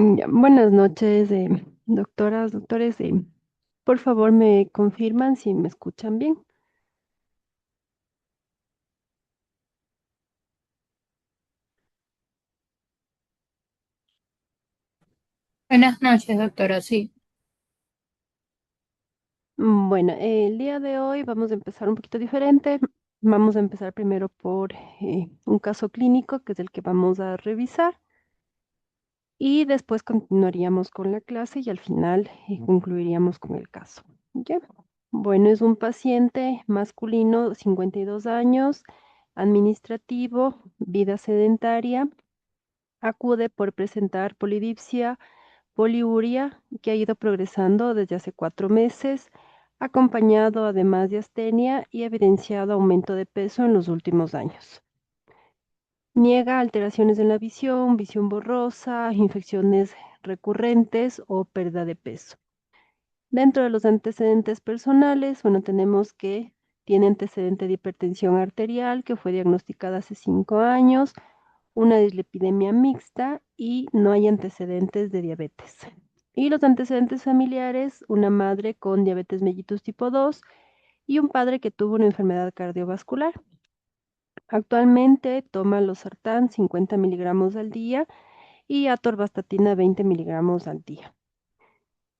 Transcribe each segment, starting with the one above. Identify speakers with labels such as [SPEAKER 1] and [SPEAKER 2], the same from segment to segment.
[SPEAKER 1] Ya, buenas noches, doctoras, doctores. Por favor, me confirman si me escuchan bien.
[SPEAKER 2] Buenas noches, doctora. Sí.
[SPEAKER 1] Bueno, el día de hoy vamos a empezar un poquito diferente. Vamos a empezar primero por un caso clínico, que es el que vamos a revisar, y después continuaríamos con la clase y al final concluiríamos con el caso. ¿Ya? Bueno, es un paciente masculino, 52 años, administrativo, vida sedentaria. Acude por presentar polidipsia, poliuria, que ha ido progresando desde hace 4 meses, acompañado además de astenia y evidenciado aumento de peso en los últimos años. Niega alteraciones en la visión, visión borrosa, infecciones recurrentes o pérdida de peso. Dentro de los antecedentes personales, bueno, tenemos que tiene antecedente de hipertensión arterial que fue diagnosticada hace 5 años, una dislipidemia mixta y no hay antecedentes de diabetes. Y los antecedentes familiares, una madre con diabetes mellitus tipo 2 y un padre que tuvo una enfermedad cardiovascular. Actualmente toma losartán 50 miligramos al día y atorvastatina 20 miligramos al día.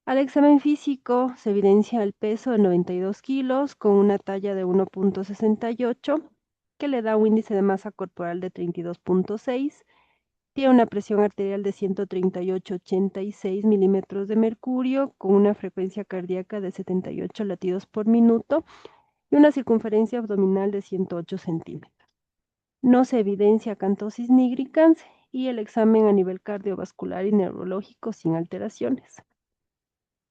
[SPEAKER 1] Al examen físico se evidencia el peso de 92 kilos con una talla de 1,68 que le da un índice de masa corporal de 32,6. Tiene una presión arterial de 138,86 milímetros de mercurio con una frecuencia cardíaca de 78 latidos por minuto y una circunferencia abdominal de 108 centímetros. No se evidencia acantosis nigricans y el examen a nivel cardiovascular y neurológico sin alteraciones.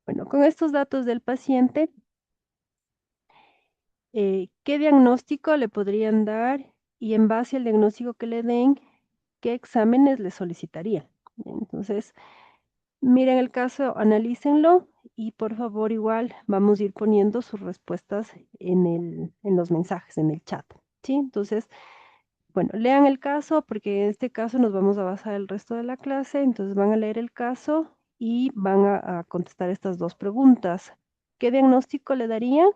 [SPEAKER 1] Bueno, con estos datos del paciente, ¿qué diagnóstico le podrían dar? Y en base al diagnóstico que le den, ¿qué exámenes le solicitarían? Entonces, miren el caso, analícenlo y por favor igual vamos a ir poniendo sus respuestas en los mensajes, en el chat. ¿Sí? Entonces, bueno, lean el caso porque en este caso nos vamos a basar el resto de la clase. Entonces van a leer el caso y van a contestar estas dos preguntas. ¿Qué diagnóstico le darían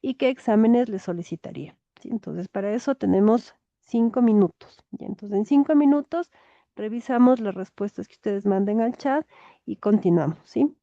[SPEAKER 1] y qué exámenes le solicitarían? ¿Sí? Entonces, para eso tenemos 5 minutos. ¿Ya? Entonces, en 5 minutos revisamos las respuestas que ustedes manden al chat y continuamos, ¿sí?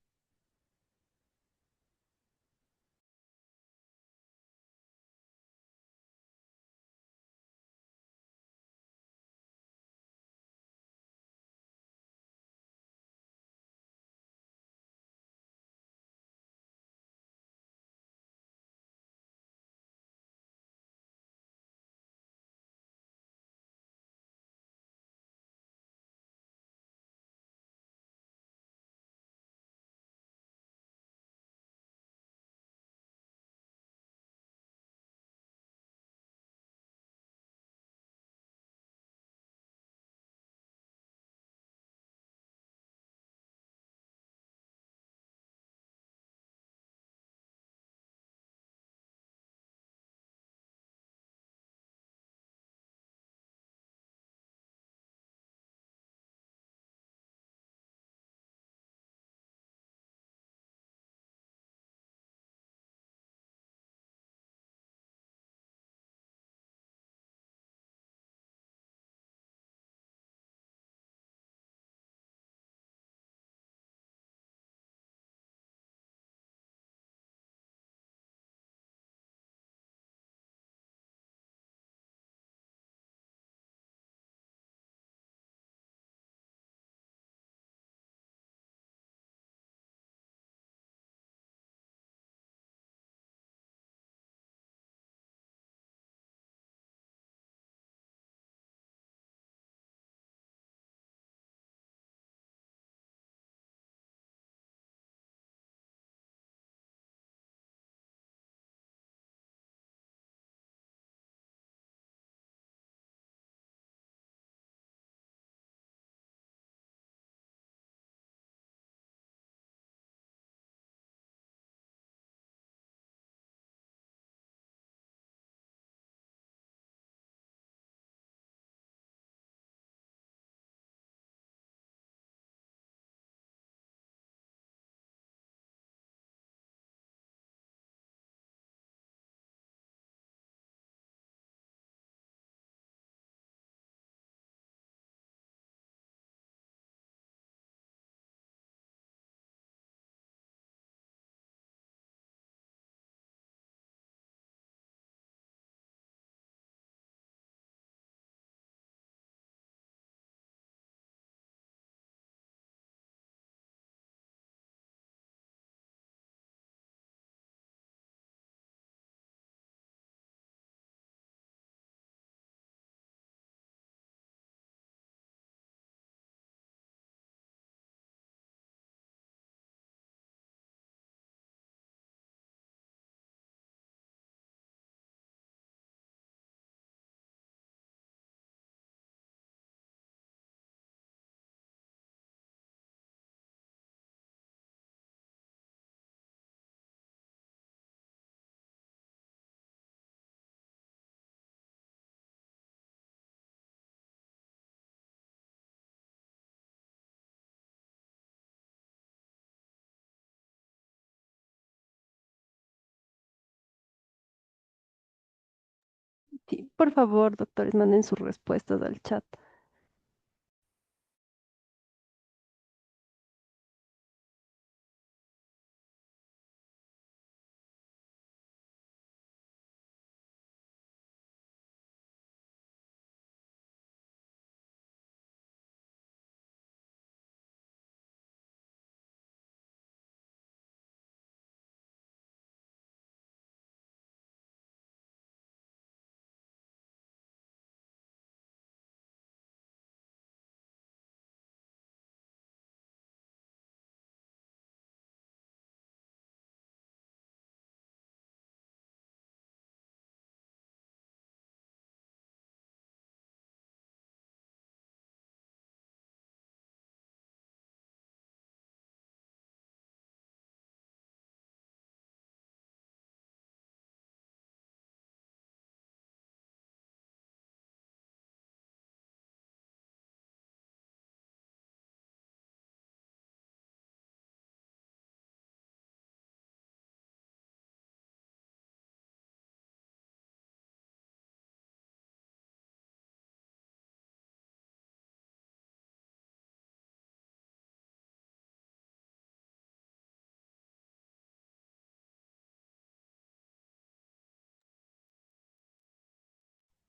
[SPEAKER 1] Sí, por favor, doctores, manden sus respuestas al chat.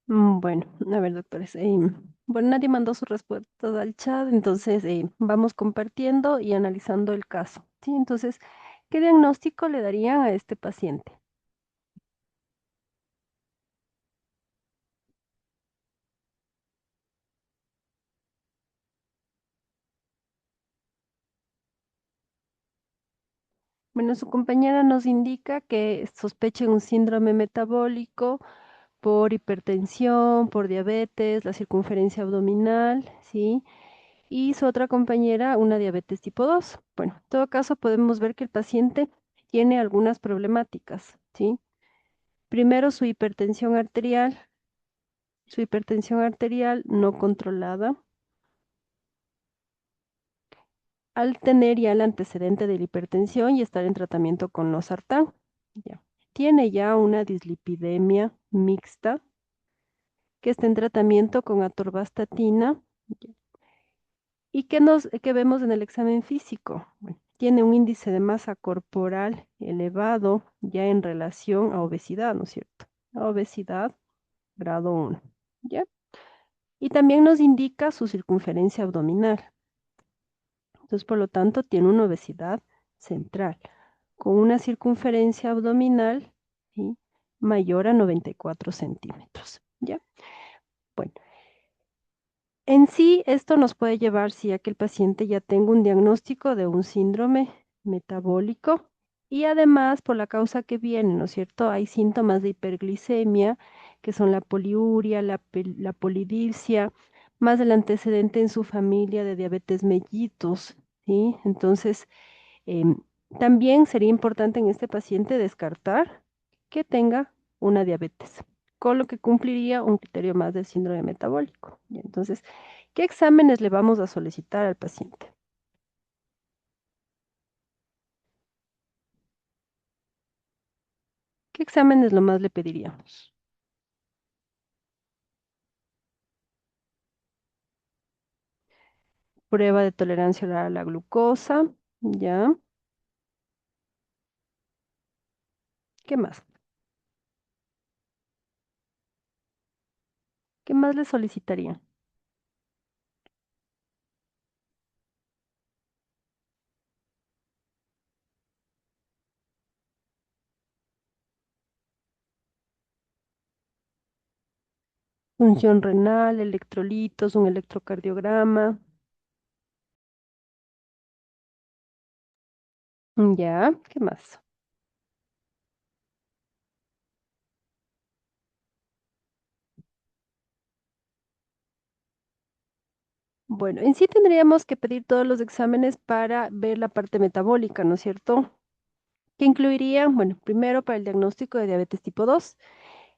[SPEAKER 1] Bueno, a ver, doctores. Bueno, nadie mandó sus respuestas al chat, entonces vamos compartiendo y analizando el caso. ¿Sí? Entonces, ¿qué diagnóstico le darían a este paciente? Bueno, su compañera nos indica que sospecha un síndrome metabólico por hipertensión, por diabetes, la circunferencia abdominal, ¿sí? Y su otra compañera, una diabetes tipo 2. Bueno, en todo caso podemos ver que el paciente tiene algunas problemáticas, ¿sí? Primero, su hipertensión arterial no controlada, al tener ya el antecedente de la hipertensión y estar en tratamiento con losartán. Ya. Tiene ya una dislipidemia mixta que está en tratamiento con atorvastatina. Ya. ¿Y qué vemos en el examen físico? Bueno, tiene un índice de masa corporal elevado ya en relación a obesidad, ¿no es cierto? A obesidad grado 1. ¿Ya? Y también nos indica su circunferencia abdominal. Entonces, por lo tanto, tiene una obesidad central con una circunferencia abdominal, ¿sí?, mayor a 94 centímetros. ¿Ya? Bueno, en sí, esto nos puede llevar, sí, a que el paciente ya tenga un diagnóstico de un síndrome metabólico y además, por la causa que viene, ¿no es cierto? Hay síntomas de hiperglicemia, que son la poliuria, la polidipsia, más el antecedente en su familia de diabetes mellitus, ¿sí? Entonces, em, también sería importante en este paciente descartar que tenga una diabetes, con lo que cumpliría un criterio más del síndrome metabólico. Y entonces, ¿qué exámenes le vamos a solicitar al paciente? ¿Qué exámenes lo más le pediríamos? Prueba de tolerancia oral a la glucosa, ¿ya? ¿Qué más? ¿Qué más le solicitaría? Función renal, electrolitos, un electrocardiograma, ¿ya? ¿Qué más? Bueno, en sí tendríamos que pedir todos los exámenes para ver la parte metabólica, ¿no es cierto? Que incluiría, bueno, primero para el diagnóstico de diabetes tipo 2.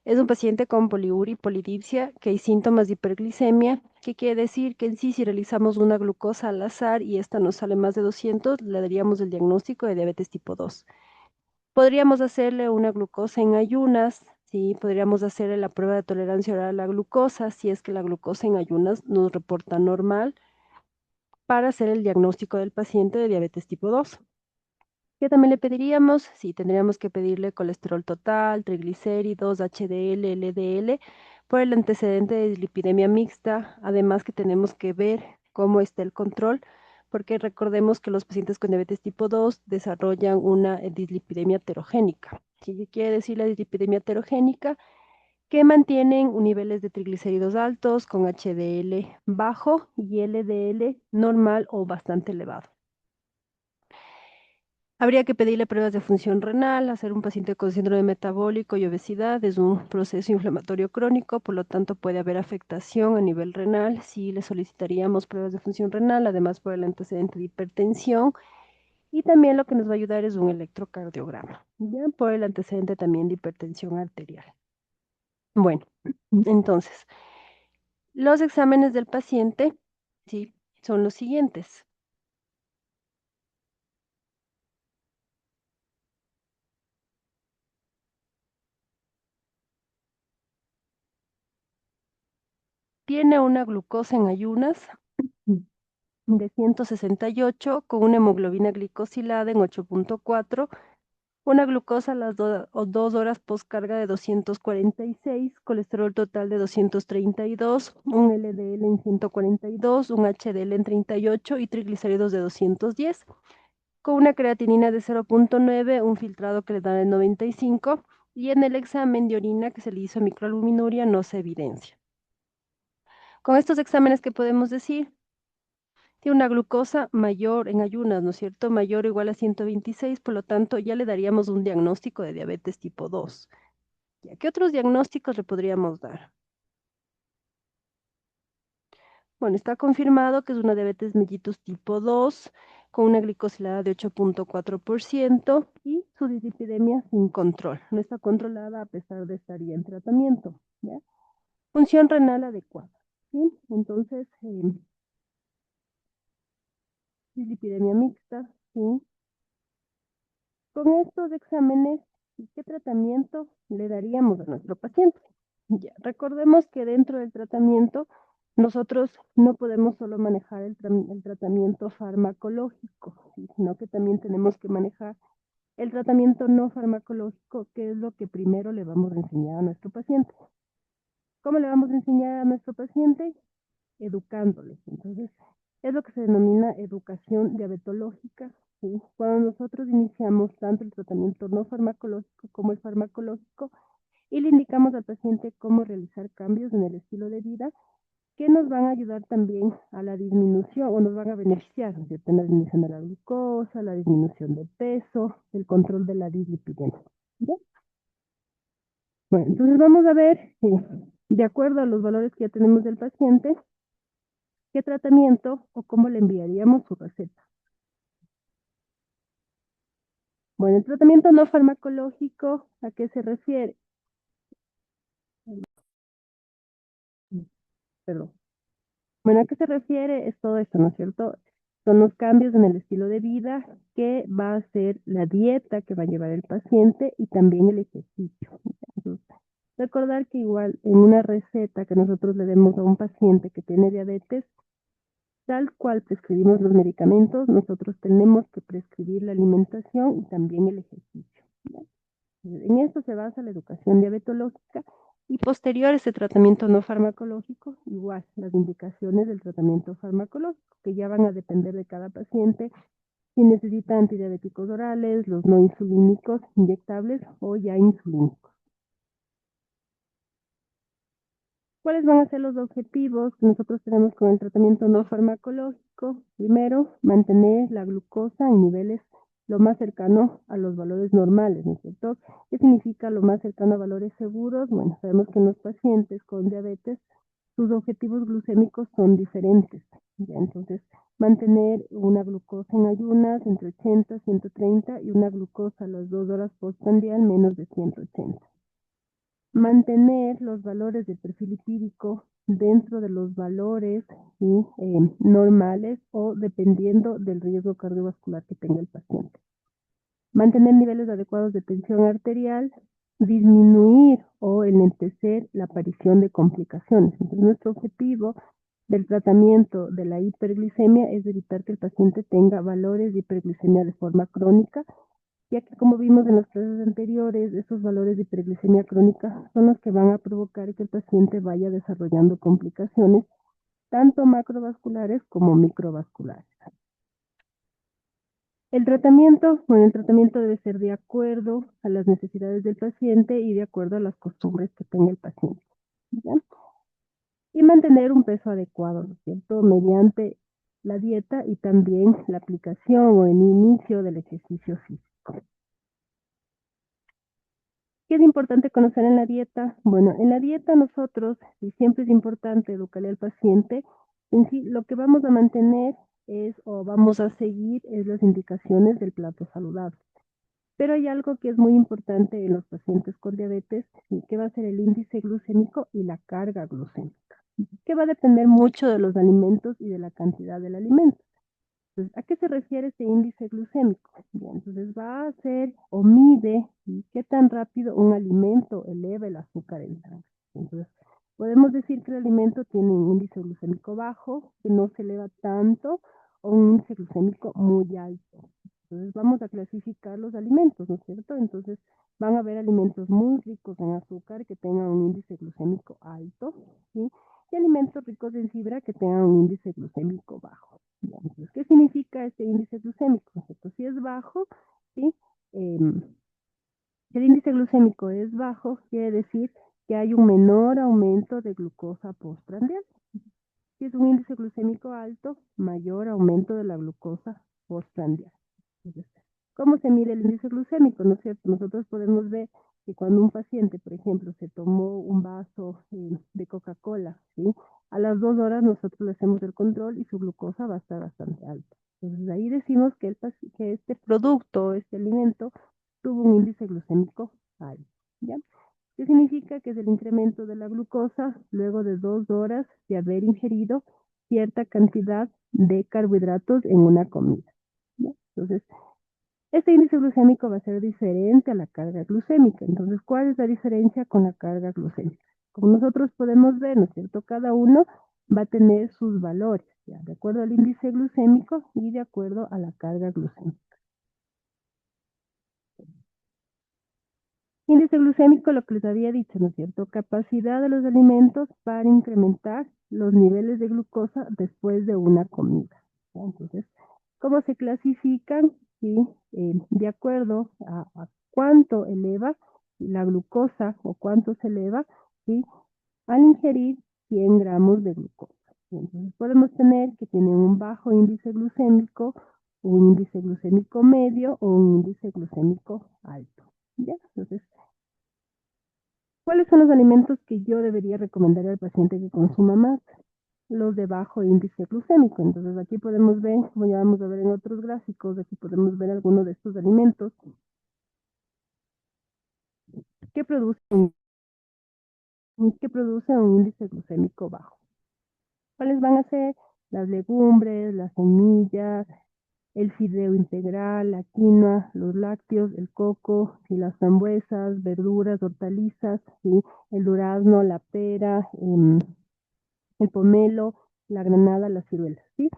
[SPEAKER 1] Es un paciente con poliuria y polidipsia que hay síntomas de hiperglicemia, que quiere decir que en sí si realizamos una glucosa al azar y esta nos sale más de 200, le daríamos el diagnóstico de diabetes tipo 2. Podríamos hacerle una glucosa en ayunas, Sí, podríamos hacer la prueba de tolerancia oral a la glucosa, si es que la glucosa en ayunas nos reporta normal, para hacer el diagnóstico del paciente de diabetes tipo 2. ¿Qué también le pediríamos? Sí, tendríamos que pedirle colesterol total, triglicéridos, HDL, LDL, por el antecedente de dislipidemia mixta. Además que tenemos que ver cómo está el control, porque recordemos que los pacientes con diabetes tipo 2 desarrollan una dislipidemia heterogénica. ¿Qué quiere decir la dislipidemia heterogénica? Que mantienen niveles de triglicéridos altos con HDL bajo y LDL normal o bastante elevado. Habría que pedirle pruebas de función renal, hacer un paciente con síndrome metabólico y obesidad es un proceso inflamatorio crónico, por lo tanto puede haber afectación a nivel renal. Sí le solicitaríamos pruebas de función renal, además por el antecedente de hipertensión, y también lo que nos va a ayudar es un electrocardiograma, ya por el antecedente también de hipertensión arterial. Bueno, entonces, los exámenes del paciente, sí, son los siguientes. Tiene una glucosa en ayunas de 168 con una hemoglobina glicosilada en 8.4, una glucosa a las 2 horas postcarga de 246, colesterol total de 232, un LDL en 142, un HDL en 38 y triglicéridos de 210, con una creatinina de 0.9, un filtrado que le da de 95, y en el examen de orina que se le hizo microalbuminuria no se evidencia. Con estos exámenes, ¿qué podemos decir? Tiene una glucosa mayor en ayunas, ¿no es cierto? Mayor o igual a 126, por lo tanto, ya le daríamos un diagnóstico de diabetes tipo 2. ¿Ya? ¿Qué otros diagnósticos le podríamos dar? Bueno, está confirmado que es una diabetes mellitus tipo 2 con una glicosilada de 8.4% y su dislipidemia sin control. No está controlada a pesar de estar ya en tratamiento, ¿ya? Función renal adecuada, ¿sí? Entonces, dislipidemia mixta, ¿sí? Con estos exámenes, ¿qué tratamiento le daríamos a nuestro paciente? Ya, recordemos que dentro del tratamiento nosotros no podemos solo manejar el tratamiento farmacológico, ¿sí? Sino que también tenemos que manejar el tratamiento no farmacológico, que es lo que primero le vamos a enseñar a nuestro paciente. ¿Cómo le vamos a enseñar a nuestro paciente? Educándole. Entonces, es lo que se denomina educación diabetológica, ¿sí? Cuando nosotros iniciamos tanto el tratamiento no farmacológico como el farmacológico y le indicamos al paciente cómo realizar cambios en el estilo de vida que nos van a ayudar también a la disminución o nos van a beneficiar, ¿no? En la disminución de la glucosa, la disminución del peso, el control de la dislipidemia. ¿Ya? Bueno, entonces vamos a ver, de acuerdo a los valores que ya tenemos del paciente, qué tratamiento o cómo le enviaríamos su receta. Bueno, el tratamiento no farmacológico, ¿a qué se refiere? Perdón. Bueno, ¿a qué se refiere? Es todo esto, ¿no es cierto? Son los cambios en el estilo de vida que va a hacer la dieta que va a llevar el paciente y también el ejercicio. Entonces, recordar que igual en una receta que nosotros le demos a un paciente que tiene diabetes, tal cual prescribimos los medicamentos, nosotros tenemos que prescribir la alimentación y también el ejercicio, ¿ya? En esto se basa la educación diabetológica y posterior a este tratamiento no farmacológico, igual las indicaciones del tratamiento farmacológico, que ya van a depender de cada paciente, si necesita antidiabéticos orales, los no insulínicos inyectables o ya insulínicos. ¿Cuáles van a ser los objetivos que nosotros tenemos con el tratamiento no farmacológico? Primero, mantener la glucosa en niveles lo más cercano a los valores normales, ¿no es cierto? ¿Qué significa lo más cercano a valores seguros? Bueno, sabemos que en los pacientes con diabetes sus objetivos glucémicos son diferentes, ¿ya? Entonces, mantener una glucosa en ayunas entre 80 y 130 y una glucosa a las 2 horas postprandial menos de 180. Mantener los valores del perfil lipídico dentro de los valores, ¿sí? Normales o dependiendo del riesgo cardiovascular que tenga el paciente. Mantener niveles adecuados de tensión arterial disminuir o enlentecer la aparición de complicaciones. Entonces, nuestro objetivo del tratamiento de la hiperglicemia es evitar que el paciente tenga valores de hiperglicemia de forma crónica, ya que como vimos en las clases anteriores, esos valores de hiperglicemia crónica son los que van a provocar que el paciente vaya desarrollando complicaciones, tanto macrovasculares como microvasculares. El tratamiento debe ser de acuerdo a las necesidades del paciente y de acuerdo a las costumbres que tenga el paciente, ¿ya? Y mantener un peso adecuado, ¿no es cierto? Mediante la dieta y también la aplicación o el inicio del ejercicio físico. ¿Qué es importante conocer en la dieta? Bueno, en la dieta nosotros, y siempre es importante educarle al paciente, en sí lo que vamos a mantener es o vamos a seguir es las indicaciones del plato saludable. Pero hay algo que es muy importante en los pacientes con diabetes, que va a ser el índice glucémico y la carga glucémica, que va a depender mucho de los alimentos y de la cantidad del alimento. Entonces, ¿a qué se refiere este índice glucémico? Bien, entonces va a ser o mide qué tan rápido un alimento eleva el azúcar en sangre. Entonces, podemos decir que el alimento tiene un índice glucémico bajo, que no se eleva tanto, o un índice glucémico muy alto. Entonces, vamos a clasificar los alimentos, ¿no es cierto? Entonces, van a haber alimentos muy ricos en azúcar que tengan un índice glucémico alto, ¿sí? Y alimentos ricos en fibra que tengan un índice glucémico bajo. Entonces, ¿qué significa este índice glucémico? ¿Cierto? Si es bajo, ¿sí? Si el índice glucémico es bajo, quiere decir que hay un menor aumento de glucosa postprandial. Si es un índice glucémico alto, mayor aumento de la glucosa postprandial. Entonces, ¿cómo se mide el índice glucémico? ¿No es cierto? Nosotros podemos ver que cuando un paciente, por ejemplo, se tomó un vaso de Coca-Cola, ¿sí? A las 2 horas nosotros le hacemos el control y su glucosa va a estar bastante alta. Entonces ahí decimos que, que este producto, este alimento, tuvo un índice glucémico alto, ¿ya? ¿Qué significa? Que es el incremento de la glucosa luego de 2 horas de haber ingerido cierta cantidad de carbohidratos en una comida, ¿no? Entonces, este índice glucémico va a ser diferente a la carga glucémica. Entonces, ¿cuál es la diferencia con la carga glucémica? Como nosotros podemos ver, ¿no es cierto? Cada uno va a tener sus valores, ¿ya? De acuerdo al índice glucémico y de acuerdo a la carga glucémica. Índice glucémico, lo que les había dicho, ¿no es cierto? Capacidad de los alimentos para incrementar los niveles de glucosa después de una comida, ¿no? Entonces, ¿cómo se clasifican? ¿Sí? De acuerdo a cuánto eleva la glucosa o cuánto se eleva, ¿sí? Al ingerir 100 gramos de glucosa. Entonces, podemos tener que tiene un bajo índice glucémico, un índice glucémico medio o un índice glucémico alto, ¿ya? Entonces, ¿cuáles son los alimentos que yo debería recomendar al paciente que consuma más? Los de bajo índice glucémico. Entonces aquí podemos ver, como ya vamos a ver en otros gráficos, aquí podemos ver algunos de estos alimentos que producen, que producen un índice glucémico bajo. ¿Cuáles van a ser? Las legumbres, las semillas, el fideo integral, la quinoa, los lácteos, el coco, y las frambuesas, verduras, hortalizas, ¿sí? El durazno, la pera, el pomelo, la granada, las ciruelas, ¿sí?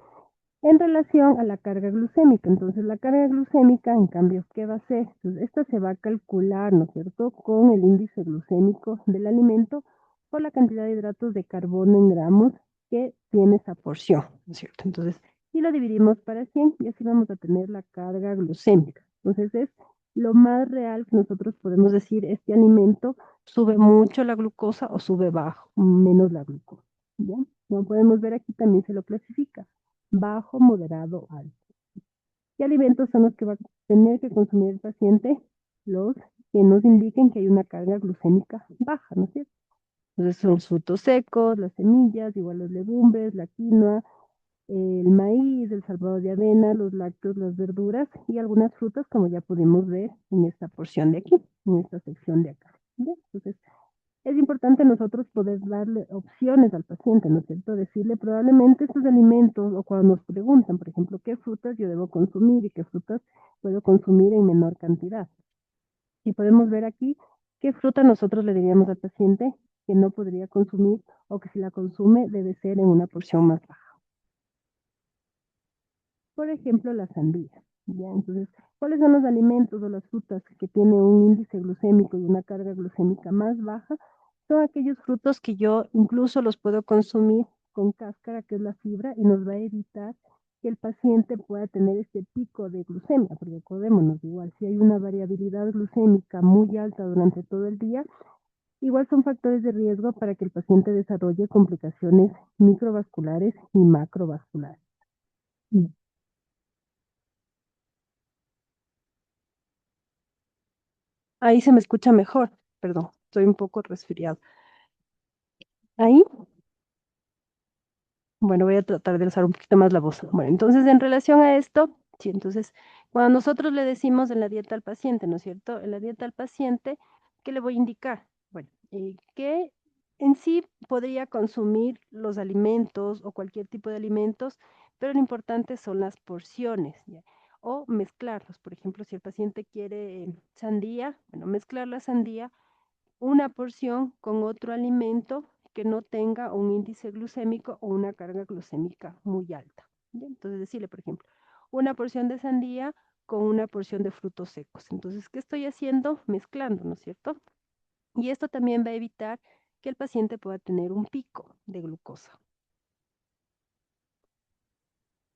[SPEAKER 1] En relación a la carga glucémica. Entonces, la carga glucémica, en cambio, ¿qué va a ser? Entonces, esta se va a calcular, ¿no es cierto?, con el índice glucémico del alimento por la cantidad de hidratos de carbono en gramos que tiene esa porción, ¿no es cierto? Entonces, y lo dividimos para 100 y así vamos a tener la carga glucémica. Entonces, es lo más real que nosotros podemos decir, este alimento sube mucho la glucosa o sube bajo, menos la glucosa, ¿ya? Como podemos ver aquí también se lo clasifica bajo, moderado, alto. ¿Qué alimentos son los que va a tener que consumir el paciente? Los que nos indiquen que hay una carga glucémica baja, ¿no es cierto? Entonces son los frutos secos, las semillas, igual las legumbres, la quinoa, el maíz, el salvado de avena, los lácteos, las verduras y algunas frutas, como ya pudimos ver en esta porción de aquí, en esta sección de acá. ¿Ya? Entonces, es importante nosotros poder darle opciones al paciente, ¿no es cierto? Decirle probablemente estos alimentos, o cuando nos preguntan, por ejemplo, qué frutas yo debo consumir y qué frutas puedo consumir en menor cantidad. Y podemos ver aquí ¿Qué fruta nosotros le diríamos al paciente que no podría consumir o que si la consume debe ser en una porción más baja? Por ejemplo, la sandía. ¿Ya? Entonces, ¿cuáles son los alimentos o las frutas que tienen un índice glucémico y una carga glucémica más baja? Son aquellos frutos que yo incluso los puedo consumir con cáscara, que es la fibra, y nos va a evitar que el paciente pueda tener este pico de glucemia, porque acordémonos, igual, si hay una variabilidad glucémica muy alta durante todo el día, igual son factores de riesgo para que el paciente desarrolle complicaciones microvasculares y macrovasculares. Ahí se me escucha mejor, perdón, estoy un poco resfriado. Ahí, bueno, voy a tratar de alzar un poquito más la voz. Bueno, entonces en relación a esto, sí, entonces cuando nosotros le decimos en la dieta al paciente, ¿no es cierto? En la dieta al paciente, ¿qué le voy a indicar? Bueno, que en sí podría consumir los alimentos o cualquier tipo de alimentos, pero lo importante son las porciones, ¿ya? O mezclarlos. Por ejemplo, si el paciente quiere sandía, bueno, mezclar la sandía una porción con otro alimento que no tenga un índice glucémico o una carga glucémica muy alta. ¿Ya? Entonces, decirle, por ejemplo, una porción de sandía con una porción de frutos secos. Entonces, ¿qué estoy haciendo? Mezclando, ¿no es cierto? Y esto también va a evitar que el paciente pueda tener un pico de glucosa.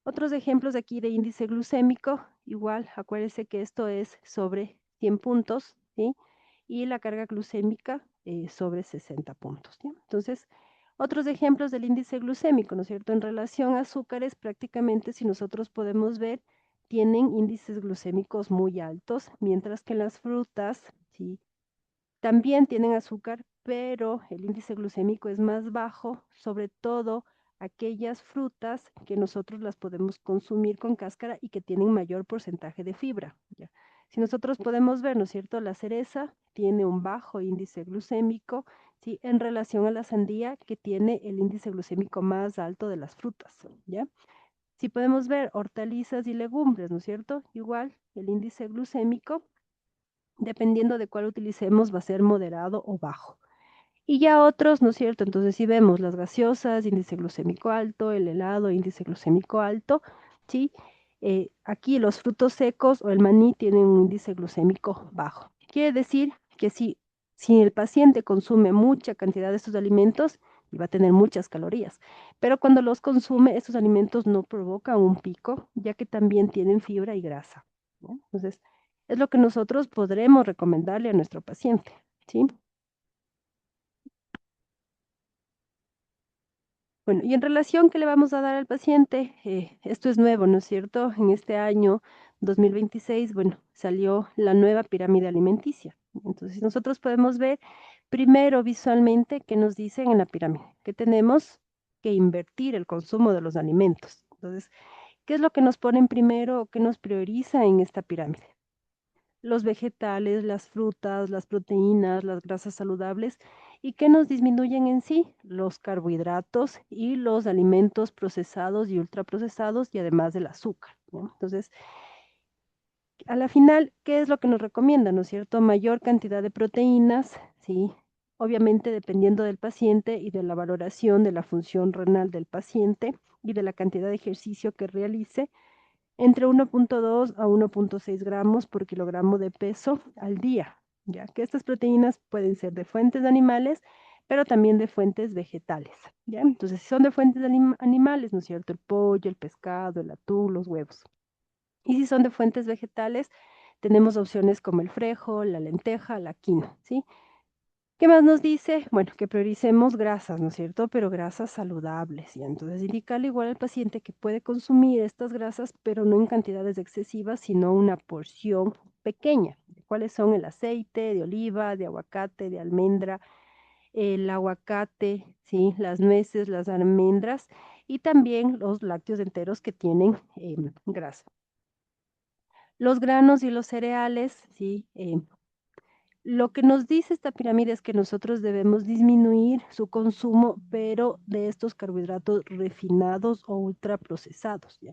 [SPEAKER 1] Otros ejemplos de aquí de índice glucémico, igual, acuérdense que esto es sobre 100 puntos, ¿sí? Y la carga glucémica sobre 60 puntos, ¿sí? Entonces, otros ejemplos del índice glucémico, ¿no es cierto? En relación a azúcares, prácticamente, si nosotros podemos ver, tienen índices glucémicos muy altos, mientras que las frutas, ¿sí? También tienen azúcar, pero el índice glucémico es más bajo, sobre todo aquellas frutas que nosotros las podemos consumir con cáscara y que tienen mayor porcentaje de fibra. ¿Ya? Si nosotros podemos ver, ¿no es cierto? La cereza tiene un bajo índice glucémico, ¿sí? En relación a la sandía, que tiene el índice glucémico más alto de las frutas, ¿ya? Si podemos ver hortalizas y legumbres, ¿no es cierto? Igual, el índice glucémico dependiendo de cuál utilicemos, va a ser moderado o bajo. Y ya otros, ¿no es cierto? Entonces, si vemos las gaseosas, índice glucémico alto, el helado, índice glucémico alto, ¿sí? Aquí los frutos secos o el maní tienen un índice glucémico bajo. Quiere decir que si el paciente consume mucha cantidad de estos alimentos, va a tener muchas calorías, pero cuando los consume, estos alimentos no provocan un pico, ya que también tienen fibra y grasa. ¿No? Entonces, es lo que nosotros podremos recomendarle a nuestro paciente, ¿sí? Bueno, y en relación, ¿qué le vamos a dar al paciente? Esto es nuevo, ¿no es cierto? En este año 2026, bueno, salió la nueva pirámide alimenticia. Entonces, nosotros podemos ver primero visualmente qué nos dicen en la pirámide, que tenemos que invertir el consumo de los alimentos. Entonces, ¿qué es lo que nos ponen primero o qué nos prioriza en esta pirámide? Los vegetales, las frutas, las proteínas, las grasas saludables y que nos disminuyen en sí los carbohidratos y los alimentos procesados y ultraprocesados y además del azúcar. ¿No? Entonces, a la final, ¿qué es lo que nos recomienda? ¿No es cierto? Mayor cantidad de proteínas, ¿sí? Obviamente dependiendo del paciente y de la valoración de la función renal del paciente y de la cantidad de ejercicio que realice, entre 1.2 a 1.6 gramos por kilogramo de peso al día, ya que estas proteínas pueden ser de fuentes animales, pero también de fuentes vegetales, ¿ya? Entonces, si son de fuentes animales, ¿no es cierto? El pollo, el pescado, el atún, los huevos. Y si son de fuentes vegetales, tenemos opciones como el frejo, la lenteja, la quinoa, ¿sí? ¿Qué más nos dice? Bueno, que prioricemos grasas, ¿no es cierto? Pero grasas saludables. Y entonces indicarle igual al paciente que puede consumir estas grasas, pero no en cantidades excesivas, sino una porción pequeña. ¿Cuáles son? El aceite de oliva, de aguacate, de almendra, el aguacate, ¿sí? Las nueces, las almendras y también los lácteos enteros que tienen grasa. Los granos y los cereales, ¿sí? Lo que nos dice esta pirámide es que nosotros debemos disminuir su consumo, pero de estos carbohidratos refinados o ultraprocesados, ¿ya?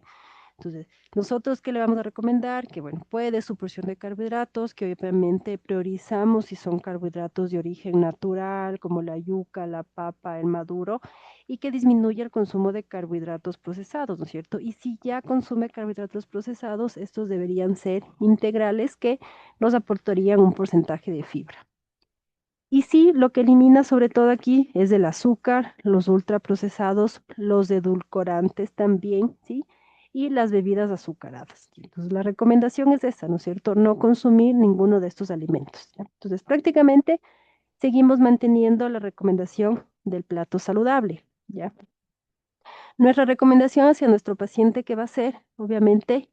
[SPEAKER 1] Entonces, nosotros, ¿qué le vamos a recomendar? Que, bueno, puede su porción de carbohidratos, que obviamente priorizamos si son carbohidratos de origen natural, como la yuca, la papa, el maduro, y que disminuya el consumo de carbohidratos procesados, ¿no es cierto? Y si ya consume carbohidratos procesados, estos deberían ser integrales que nos aportarían un porcentaje de fibra. Y sí, lo que elimina sobre todo aquí es el azúcar, los ultraprocesados, los edulcorantes también, ¿sí? Y las bebidas azucaradas. Entonces, la recomendación es esa, ¿no es cierto? No consumir ninguno de estos alimentos, ¿ya? Entonces, prácticamente seguimos manteniendo la recomendación del plato saludable, ¿ya? Nuestra recomendación hacia nuestro paciente, ¿qué va a ser? Obviamente,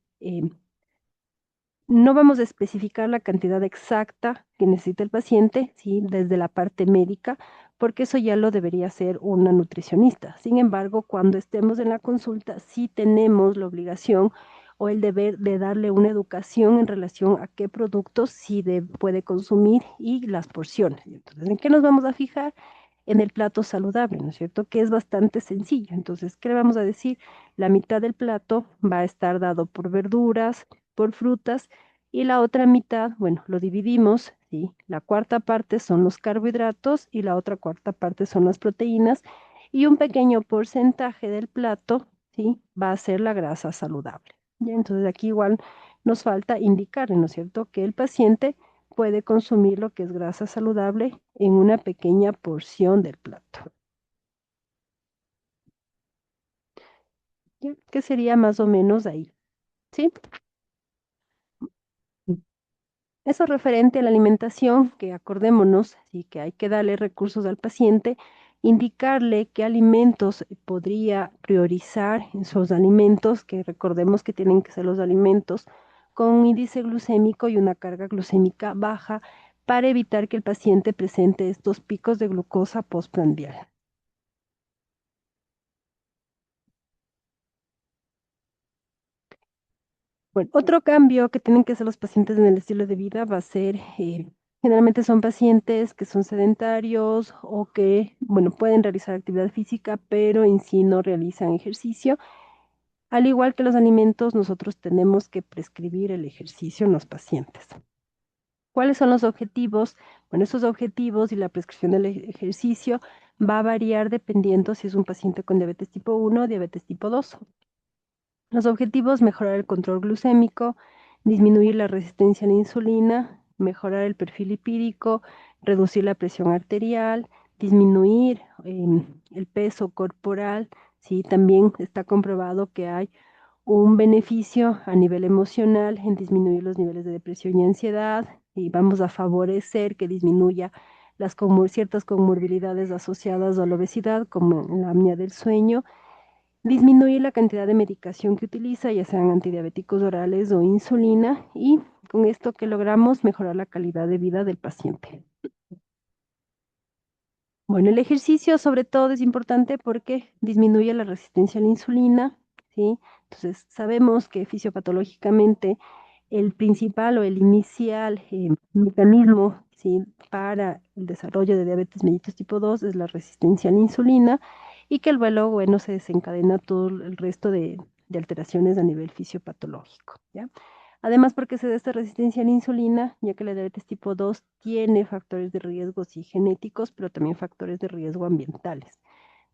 [SPEAKER 1] no vamos a especificar la cantidad exacta que necesita el paciente, ¿sí? Desde la parte médica, porque eso ya lo debería hacer una nutricionista. Sin embargo, cuando estemos en la consulta, sí tenemos la obligación o el deber de darle una educación en relación a qué productos sí puede consumir y las porciones. Entonces, ¿en qué nos vamos a fijar? En el plato saludable, ¿no es cierto? Que es bastante sencillo. Entonces, ¿qué le vamos a decir? La mitad del plato va a estar dado por verduras, por frutas, y la otra mitad, bueno, lo dividimos, ¿sí? La cuarta parte son los carbohidratos y la otra cuarta parte son las proteínas, y un pequeño porcentaje del plato, ¿sí? Va a ser la grasa saludable. ¿Ya? Entonces, aquí igual nos falta indicar, ¿no es cierto?, que el paciente puede consumir lo que es grasa saludable en una pequeña porción del plato. ¿Ya? Que sería más o menos ahí, ¿sí? Eso referente a la alimentación, que acordémonos, sí, que hay que darle recursos al paciente, indicarle qué alimentos podría priorizar en sus alimentos, que recordemos que tienen que ser los alimentos con un índice glucémico y una carga glucémica baja para evitar que el paciente presente estos picos de glucosa postprandial. Bueno, otro cambio que tienen que hacer los pacientes en el estilo de vida va a ser, generalmente son pacientes que son sedentarios o que, bueno, pueden realizar actividad física, pero en sí no realizan ejercicio. Al igual que los alimentos, nosotros tenemos que prescribir el ejercicio en los pacientes. ¿Cuáles son los objetivos? Bueno, esos objetivos y la prescripción del ejercicio va a variar dependiendo si es un paciente con diabetes tipo 1 o diabetes tipo 2. Los objetivos: mejorar el control glucémico, disminuir la resistencia a la insulina, mejorar el perfil lipídico, reducir la presión arterial, disminuir el peso corporal. ¿Sí? También está comprobado que hay un beneficio a nivel emocional en disminuir los niveles de depresión y ansiedad, y vamos a favorecer que disminuya ciertas comorbilidades asociadas a la obesidad, como la apnea del sueño. Disminuir la cantidad de medicación que utiliza, ya sean antidiabéticos orales o insulina, y con esto que logramos mejorar la calidad de vida del paciente. Bueno, el ejercicio sobre todo es importante porque disminuye la resistencia a la insulina, ¿sí? Entonces, sabemos que fisiopatológicamente el principal o el inicial mecanismo, ¿sí?, para el desarrollo de diabetes mellitus tipo 2 es la resistencia a la insulina, y que luego, bueno, se desencadena todo el resto de alteraciones a nivel fisiopatológico, ¿ya? Además, porque se da esta resistencia a la insulina, ya que la diabetes tipo 2 tiene factores de riesgo, sí, genéticos, pero también factores de riesgo ambientales.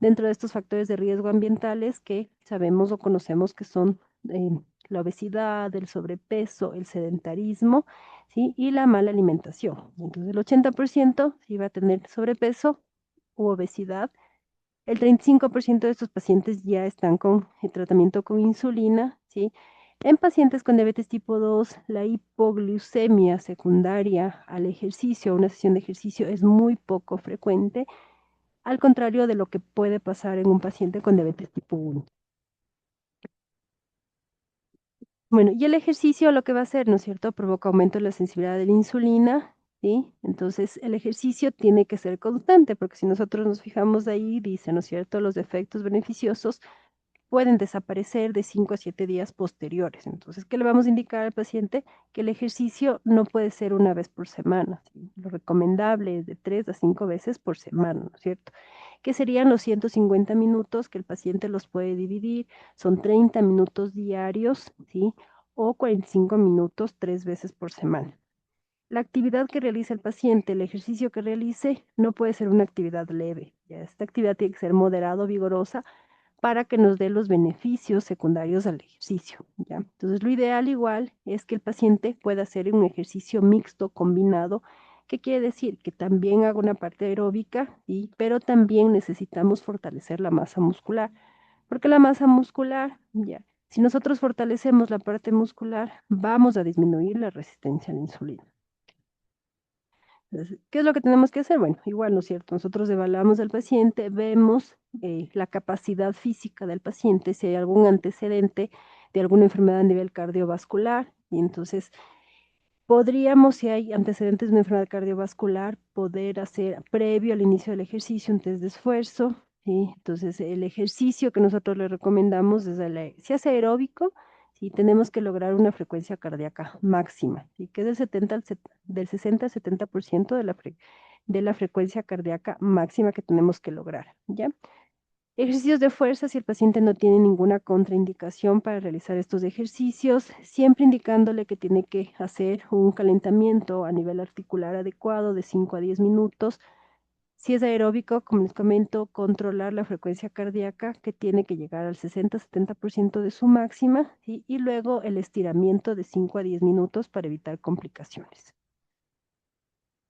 [SPEAKER 1] Dentro de estos factores de riesgo ambientales que sabemos o conocemos que son eh, la obesidad, el sobrepeso, el sedentarismo, ¿sí?, y la mala alimentación. Entonces, el 80% sí va a tener sobrepeso u obesidad. El 35% de estos pacientes ya están con el tratamiento con insulina, ¿sí? En pacientes con diabetes tipo 2, la hipoglucemia secundaria al ejercicio, a una sesión de ejercicio, es muy poco frecuente, al contrario de lo que puede pasar en un paciente con diabetes tipo 1. Bueno, y el ejercicio lo que va a hacer, ¿no es cierto?, provoca aumento de la sensibilidad de la insulina, ¿sí? Entonces, el ejercicio tiene que ser constante, porque si nosotros nos fijamos ahí, dice, ¿no es cierto?, los efectos beneficiosos pueden desaparecer de 5 a 7 días posteriores. Entonces, ¿qué le vamos a indicar al paciente? Que el ejercicio no puede ser una vez por semana, ¿sí? Lo recomendable es de 3 a 5 veces por semana, ¿no es cierto? que serían los 150 minutos que el paciente los puede dividir, son 30 minutos diarios, ¿sí? O 45 minutos 3 veces por semana. La actividad que realiza el paciente, el ejercicio que realice, no puede ser una actividad leve. ¿Ya? Esta actividad tiene que ser moderada, vigorosa, para que nos dé los beneficios secundarios al ejercicio, ¿ya? Entonces, lo ideal igual es que el paciente pueda hacer un ejercicio mixto, combinado. ¿Qué quiere decir? Que también haga una parte aeróbica, ¿sí? Pero también necesitamos fortalecer la masa muscular, porque la masa muscular, ya, si nosotros fortalecemos la parte muscular, vamos a disminuir la resistencia a la insulina. Entonces, ¿qué es lo que tenemos que hacer? Bueno, igual, ¿no es cierto? Nosotros evaluamos al paciente, vemos la capacidad física del paciente, si hay algún antecedente de alguna enfermedad a nivel cardiovascular, y entonces podríamos, si hay antecedentes de una enfermedad cardiovascular, poder hacer previo al inicio del ejercicio un test de esfuerzo, ¿sí? Entonces, el ejercicio que nosotros le recomendamos es si hace aeróbico, ¿sí? Tenemos que lograr una frecuencia cardíaca máxima, ¿sí? Que es del 60 al 70% de la frecuencia cardíaca máxima que tenemos que lograr, ¿ya? Ejercicios de fuerza, si el paciente no tiene ninguna contraindicación para realizar estos ejercicios, siempre indicándole que tiene que hacer un calentamiento a nivel articular adecuado de 5 a 10 minutos. Si es aeróbico, como les comento, controlar la frecuencia cardíaca que tiene que llegar al 60-70% de su máxima, ¿sí? Y luego el estiramiento de 5 a 10 minutos para evitar complicaciones.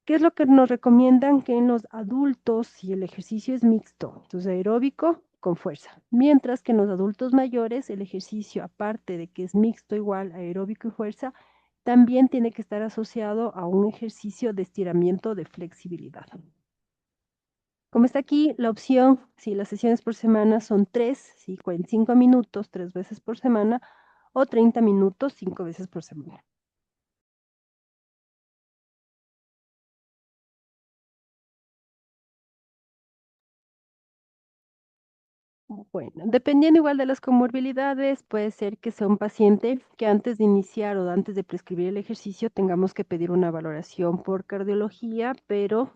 [SPEAKER 1] ¿Qué es lo que nos recomiendan? Que en los adultos, si el ejercicio es mixto, entonces aeróbico con fuerza, mientras que en los adultos mayores el ejercicio, aparte de que es mixto igual aeróbico y fuerza, también tiene que estar asociado a un ejercicio de estiramiento de flexibilidad. Como está aquí, la opción, si las sesiones por semana son 3, si 45 minutos, 3 veces por semana, o 30 minutos, 5 veces por semana. Bueno, dependiendo igual de las comorbilidades, puede ser que sea un paciente que antes de iniciar o antes de prescribir el ejercicio tengamos que pedir una valoración por cardiología, pero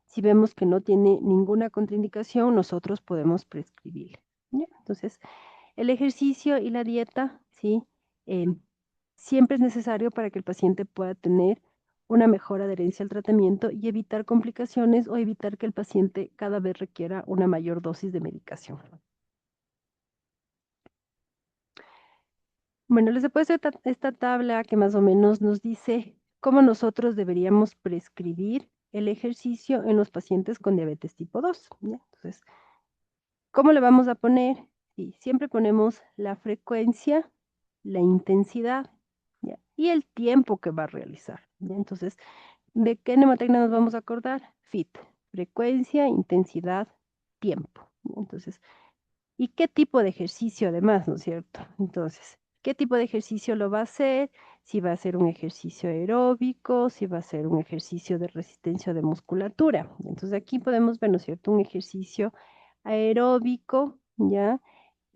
[SPEAKER 1] si vemos que no tiene ninguna contraindicación, nosotros podemos prescribir. ¿Ya? Entonces, el ejercicio y la dieta, ¿sí? Em, Siempre es necesario para que el paciente pueda tener una mejor adherencia al tratamiento y evitar complicaciones o evitar que el paciente cada vez requiera una mayor dosis de medicación. Bueno, les he puesto esta tabla que más o menos nos dice cómo nosotros deberíamos prescribir el ejercicio en los pacientes con diabetes tipo 2. ¿Ya? Entonces, ¿cómo le vamos a poner? Sí, siempre ponemos la frecuencia, la intensidad, ¿ya? Y el tiempo que va a realizar. ¿Ya? Entonces, ¿de qué mnemotecnia nos vamos a acordar? FIT, frecuencia, intensidad, tiempo. ¿Ya? Entonces, ¿y qué tipo de ejercicio además, no es cierto? Entonces, ¿qué tipo de ejercicio lo va a hacer? Si va a ser un ejercicio aeróbico, si va a ser un ejercicio de resistencia de musculatura. Entonces, aquí podemos ver, ¿no es cierto? Un ejercicio aeróbico, ¿ya?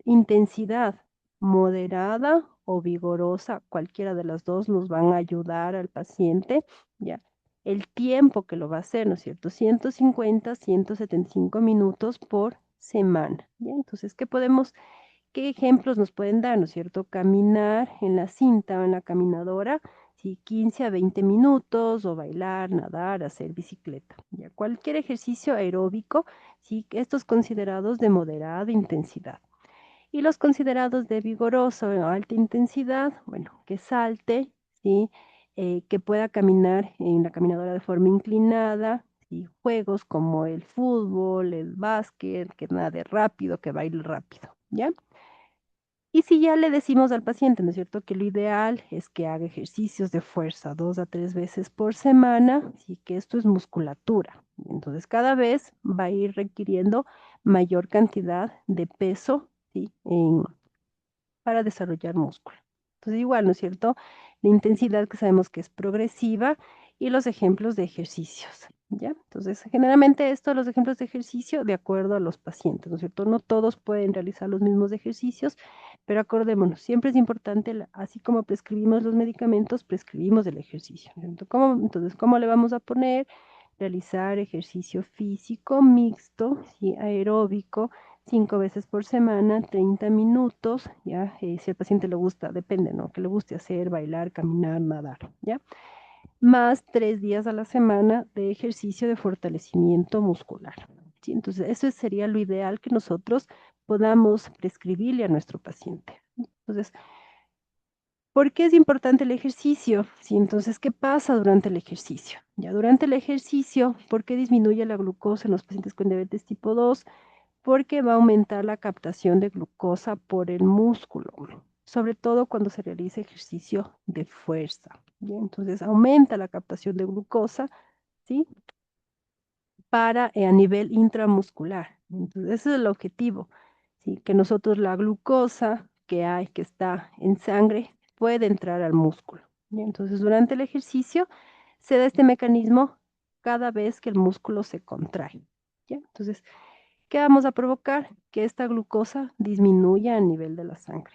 [SPEAKER 1] Intensidad moderada o vigorosa, cualquiera de las dos nos van a ayudar al paciente, ¿ya? El tiempo que lo va a hacer, ¿no es cierto? 150, 175 minutos por semana, ¿ya? Entonces, qué ejemplos nos pueden dar, ¿no es cierto? Caminar en la cinta o en la caminadora, sí, 15 a 20 minutos, o bailar, nadar, hacer bicicleta, ¿ya? Cualquier ejercicio aeróbico, sí, estos considerados de moderada intensidad. Y los considerados de vigoroso o alta intensidad, bueno, que salte, ¿sí? Que pueda caminar en la caminadora de forma inclinada, ¿sí? Juegos como el fútbol, el básquet, que nade rápido, que baile rápido, ¿ya? Y si ya le decimos al paciente, ¿no es cierto?, que lo ideal es que haga ejercicios de fuerza 2 a 3 veces por semana, sí, que esto es musculatura. Entonces, cada vez va a ir requiriendo mayor cantidad de peso, ¿sí? Para desarrollar músculo. Entonces, igual, ¿no es cierto? La intensidad que sabemos que es progresiva y los ejemplos de ejercicios, ¿ya? Entonces, generalmente los ejemplos de ejercicio de acuerdo a los pacientes, ¿no es cierto? No todos pueden realizar los mismos ejercicios, pero acordémonos, siempre es importante, así como prescribimos los medicamentos, prescribimos el ejercicio, ¿no es cierto? Entonces, ¿cómo le vamos a poner? realizar ejercicio físico mixto, ¿sí? Aeróbico, 5 veces por semana, 30 minutos, ¿ya? Si al paciente le gusta, depende, ¿no? Que le guste hacer, bailar, caminar, nadar, ¿ya? Más 3 días a la semana de ejercicio de fortalecimiento muscular, ¿sí? Entonces, eso sería lo ideal que nosotros podamos prescribirle a nuestro paciente. Entonces, ¿por qué es importante el ejercicio? Sí, entonces, ¿qué pasa durante el ejercicio? Ya durante el ejercicio, ¿por qué disminuye la glucosa en los pacientes con diabetes tipo 2? Porque va a aumentar la captación de glucosa por el músculo, sobre todo cuando se realiza ejercicio de fuerza. ¿Bien? Entonces, aumenta la captación de glucosa, ¿sí? Para a nivel intramuscular. Entonces, ese es el objetivo, ¿sí? Que nosotros la glucosa que hay, que está en sangre, puede entrar al músculo. ¿Bien? Entonces, durante el ejercicio se da este mecanismo cada vez que el músculo se contrae. ¿Ya? Entonces, ¿qué vamos a provocar? Que esta glucosa disminuya a nivel de la sangre.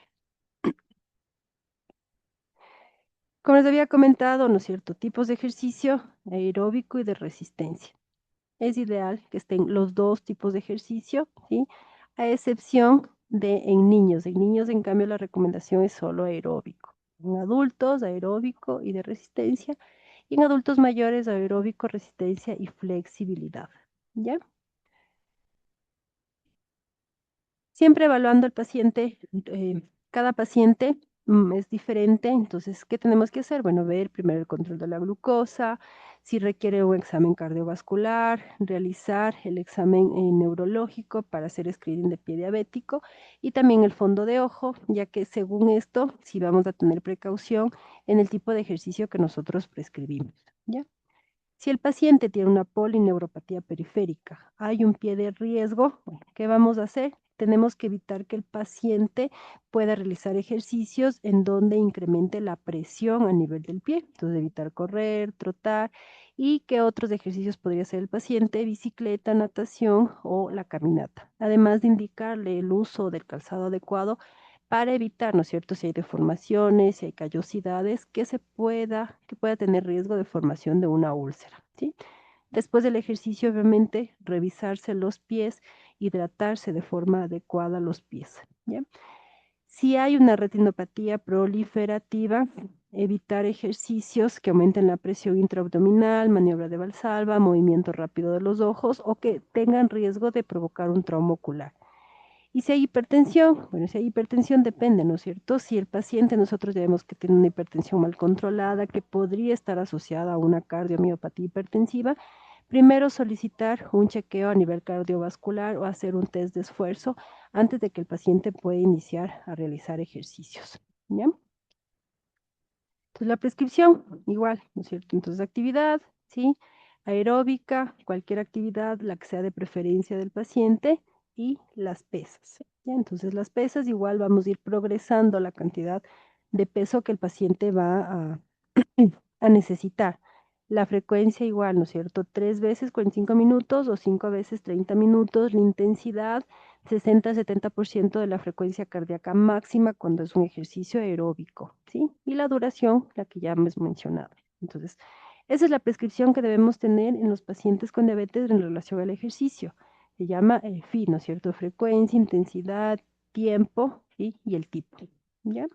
[SPEAKER 1] Como les había comentado, ¿no es cierto? Tipos de ejercicio aeróbico y de resistencia. Es ideal que estén los dos tipos de ejercicio, ¿sí? A excepción de en niños. En niños, en cambio, la recomendación es solo aeróbico. En adultos, aeróbico y de resistencia. Y en adultos mayores, aeróbico, resistencia y flexibilidad. ¿Ya? Siempre evaluando al paciente, cada paciente es diferente, entonces, ¿qué tenemos que hacer? Bueno, ver primero el control de la glucosa, si requiere un examen cardiovascular, realizar el examen neurológico para hacer screening de pie diabético y también el fondo de ojo, ya que según esto, sí vamos a tener precaución en el tipo de ejercicio que nosotros prescribimos, ¿ya? Si el paciente tiene una polineuropatía periférica, hay un pie de riesgo, bueno, ¿qué vamos a hacer? Tenemos que evitar que el paciente pueda realizar ejercicios en donde incremente la presión a nivel del pie. Entonces, evitar correr, trotar y qué otros ejercicios podría hacer el paciente, bicicleta, natación o la caminata. Además de indicarle el uso del calzado adecuado para evitar, ¿no es cierto?, si hay deformaciones, si hay callosidades, que pueda tener riesgo de formación de una úlcera, ¿sí? Después del ejercicio, obviamente, revisarse los pies, hidratarse de forma adecuada los pies, ¿ya? Si hay una retinopatía proliferativa, evitar ejercicios que aumenten la presión intraabdominal, maniobra de Valsalva, movimiento rápido de los ojos o que tengan riesgo de provocar un trauma ocular. Y si hay hipertensión, bueno, si hay hipertensión depende, ¿no es cierto? Si el paciente nosotros ya vemos que tiene una hipertensión mal controlada, que podría estar asociada a una cardiomiopatía hipertensiva, primero solicitar un chequeo a nivel cardiovascular o hacer un test de esfuerzo antes de que el paciente pueda iniciar a realizar ejercicios, ¿ya? Entonces, la prescripción, igual, ¿no es cierto? Entonces, actividad, ¿sí? Aeróbica, cualquier actividad, la que sea de preferencia del paciente, y las pesas, ¿ya? Entonces, las pesas, igual vamos a ir progresando la cantidad de peso que el paciente va a necesitar. La frecuencia igual, ¿no es cierto? 3 veces 45 minutos o 5 veces 30 minutos. La intensidad, 60-70% de la frecuencia cardíaca máxima cuando es un ejercicio aeróbico, ¿sí? Y la duración, la que ya hemos mencionado. Entonces, esa es la prescripción que debemos tener en los pacientes con diabetes en relación al ejercicio. Se llama el FI, ¿no es cierto? Frecuencia, intensidad, tiempo, ¿sí? Y el tipo, ¿ya?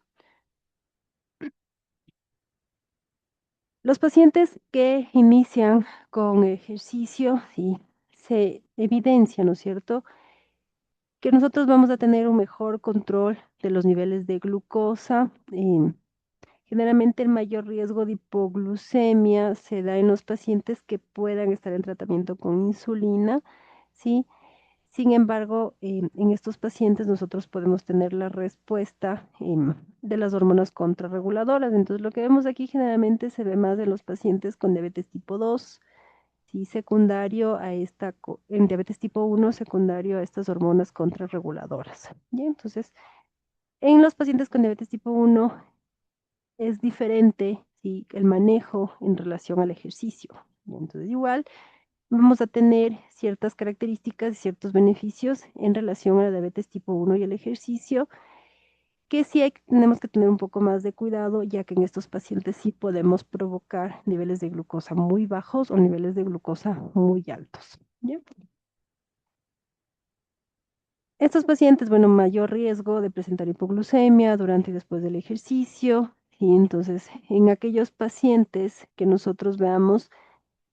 [SPEAKER 1] Los pacientes que inician con ejercicio, sí, se evidencia, ¿no es cierto?, que nosotros vamos a tener un mejor control de los niveles de glucosa. Generalmente el mayor riesgo de hipoglucemia se da en los pacientes que puedan estar en tratamiento con insulina, ¿sí? Sin embargo, en estos pacientes nosotros podemos tener la respuesta de las hormonas contrarreguladoras. Entonces, lo que vemos aquí generalmente se ve más en los pacientes con diabetes tipo 2, sí, secundario a en diabetes tipo 1, secundario a estas hormonas contrarreguladoras. ¿Ya? Entonces, en los pacientes con diabetes tipo 1 es diferente, ¿sí?, el manejo en relación al ejercicio. ¿Ya? Entonces, igual vamos a tener ciertas características y ciertos beneficios en relación a la diabetes tipo 1 y el ejercicio. que sí tenemos que tener un poco más de cuidado, ya que en estos pacientes sí podemos provocar niveles de glucosa muy bajos o niveles de glucosa muy altos. ¿Ya? Estos pacientes, bueno, mayor riesgo de presentar hipoglucemia durante y después del ejercicio. Y entonces, en aquellos pacientes que nosotros veamos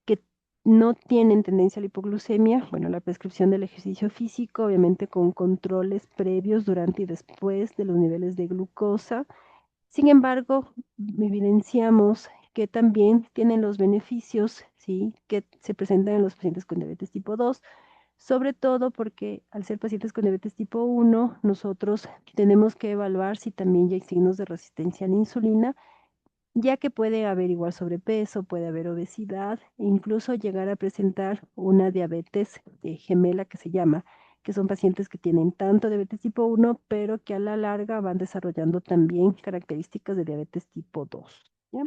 [SPEAKER 1] que no tienen tendencia a la hipoglucemia, bueno, la prescripción del ejercicio físico, obviamente con controles previos durante y después de los niveles de glucosa. Sin embargo, evidenciamos que también tienen los beneficios, ¿sí?, que se presentan en los pacientes con diabetes tipo 2, sobre todo porque al ser pacientes con diabetes tipo 1, nosotros tenemos que evaluar si también ya hay signos de resistencia a la insulina, ya que puede haber igual sobrepeso, puede haber obesidad e incluso llegar a presentar una diabetes gemela que se llama, que son pacientes que tienen tanto diabetes tipo 1, pero que a la larga van desarrollando también características de diabetes tipo 2. ¿Ya?